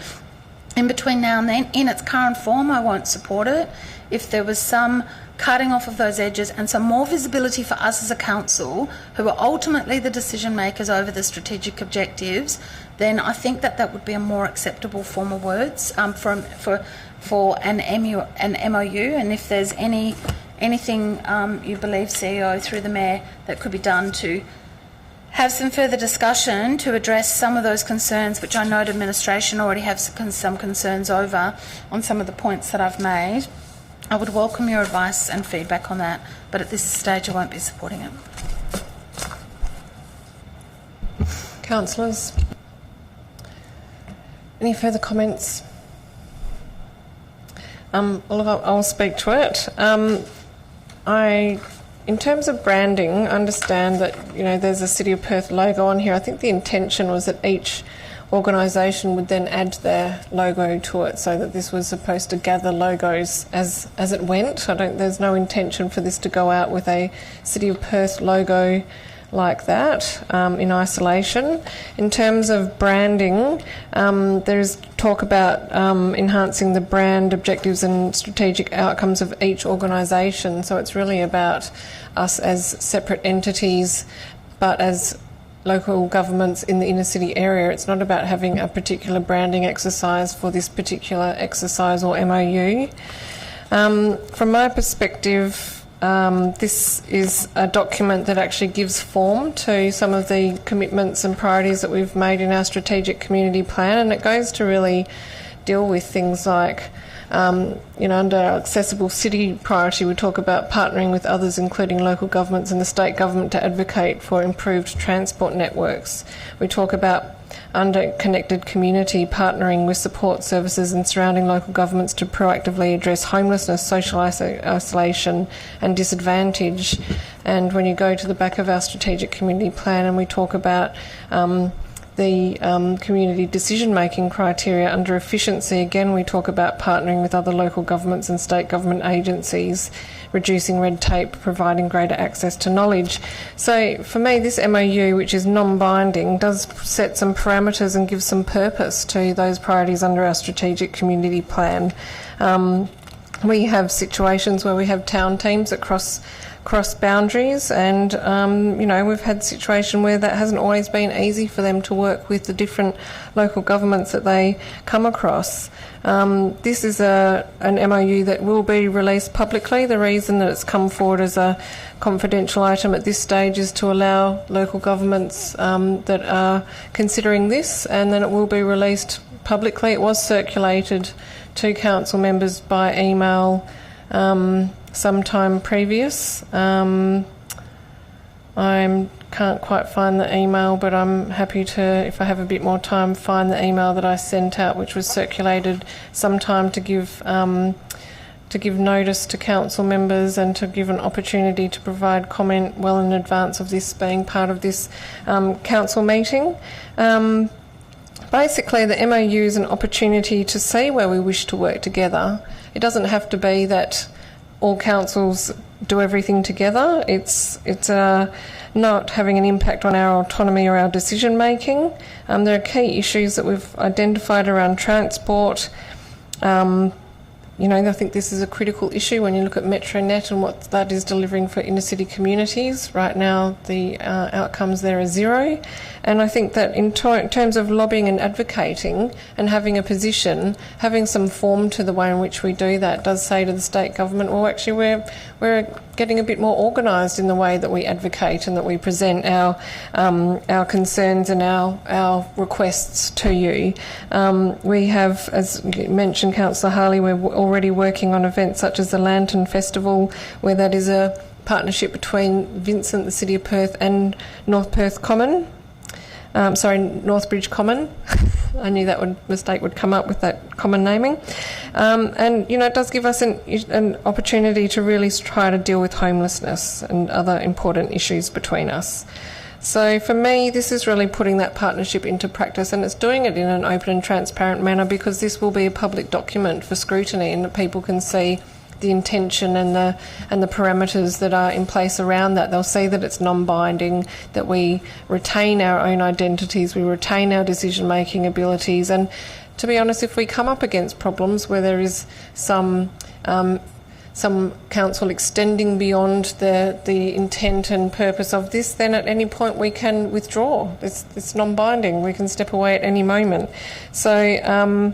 in between now and then. In its current form, I won't support it. If there was some cutting off of those edges and some more visibility for us as a council, who are ultimately the decision makers over the strategic objectives, then I think that would be a more acceptable form of words for an MOU. And if there's anything you believe, CEO, through the Mayor, that could be done to have some further discussion to address some of those concerns, which I know the administration already have some concerns over on some of the points that I've made, I would welcome your advice and feedback on that, but at this stage I won't be supporting it. Councillors, any further comments? Oliver, I'll speak to it. In terms of branding, I understand that there's a City of Perth logo on here. I think the intention was that each organisation would then add their logo to it, so that this was supposed to gather logos as it went. There's no intention for this to go out with a City of Perth logo like that in isolation. In terms of branding, there's talk about enhancing the brand objectives and strategic outcomes of each organisation. So it's really about us as separate entities, but as local governments in the inner city area. It's not about having a particular branding exercise for this particular exercise or MOU. From my perspective, this is a document that actually gives form to some of the commitments and priorities that we've made in our strategic community plan, and it goes to really deal with things like under our accessible city priority, we talk about partnering with others, including local governments and the state government, to advocate for improved transport networks. We talk about under connected community, partnering with support services and surrounding local governments to proactively address homelessness, social isolation and disadvantage. And when you go to the back of our strategic community plan and we talk about the community decision-making criteria under efficiency, again we talk about partnering with other local governments and state government agencies, reducing red tape, providing greater access to knowledge. So for me, this MOU, which is non-binding, does set some parameters and give some purpose to those priorities under our strategic community plan. We have situations where we have town teams across cross boundaries, and we've had a situation where that hasn't always been easy for them to work with the different local governments that they come across. This is an MOU that will be released publicly. The reason that it's come forward as a confidential item at this stage is to allow local governments that are considering this, and then it will be released publicly. It was circulated to council members by email sometime previous. I can't quite find the email, but I'm happy to, if I have a bit more time, find the email that I sent out, which was circulated sometime to give notice to council members and to give an opportunity to provide comment well in advance of this being part of this council meeting. Basically, the MOU is an opportunity to see where we wish to work together. It doesn't have to be that all councils do everything together. It's not having an impact on our autonomy or our decision making. There are key issues that we've identified around transport. I think this is a critical issue when you look at MetroNet and what that is delivering for inner city communities. Right now, the outcomes there are zero. And I think that in terms of lobbying and advocating and having a position, having some form to the way in which we do that does say to the state government, well, actually, we're getting a bit more organised in the way that we advocate and that we present our concerns and our requests to you. We have, as mentioned, Councillor Harley, we're already working on events such as the Lantern Festival, where that is a partnership between Vincent, the City of Perth, and North Bridge Common. I knew that mistake would come up with that common naming. It does give us an opportunity to really try to deal with homelessness and other important issues between us. So for me, this is really putting that partnership into practice, and it's doing it in an open and transparent manner, because this will be a public document for scrutiny and that people can see the intention and the parameters that are in place around that. They'll see that it's non-binding, that we retain our own identities, we retain our decision-making abilities, and to be honest, if we come up against problems where there is some council extending beyond the intent and purpose of this, then at any point we can withdraw. It's non-binding. We can step away at any moment. So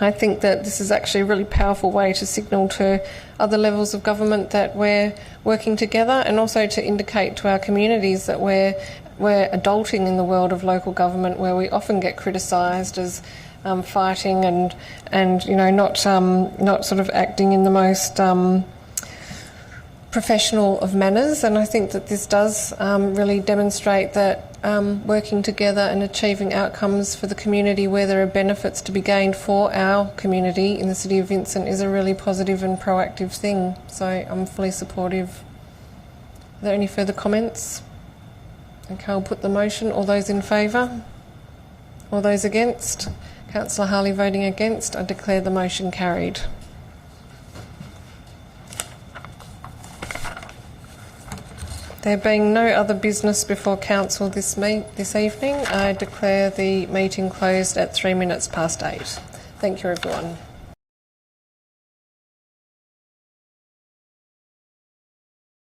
I think that this is actually a really powerful way to signal to other levels of government that we're working together, and also to indicate to our communities that we're adulting in the world of local government, where we often get criticised as fighting and not sort of acting in the most professional of manners. And I think that this does really demonstrate that working together and achieving outcomes for the community where there are benefits to be gained for our community in the City of Vincent is a really positive and proactive thing. So I'm fully supportive. Are there any further comments? Okay, I'll put the motion. All those in favour? All those against? Councillor Harley voting against. I declare the motion carried. There being no other business before Council this evening, I declare the meeting closed at 8:03. Thank you, everyone.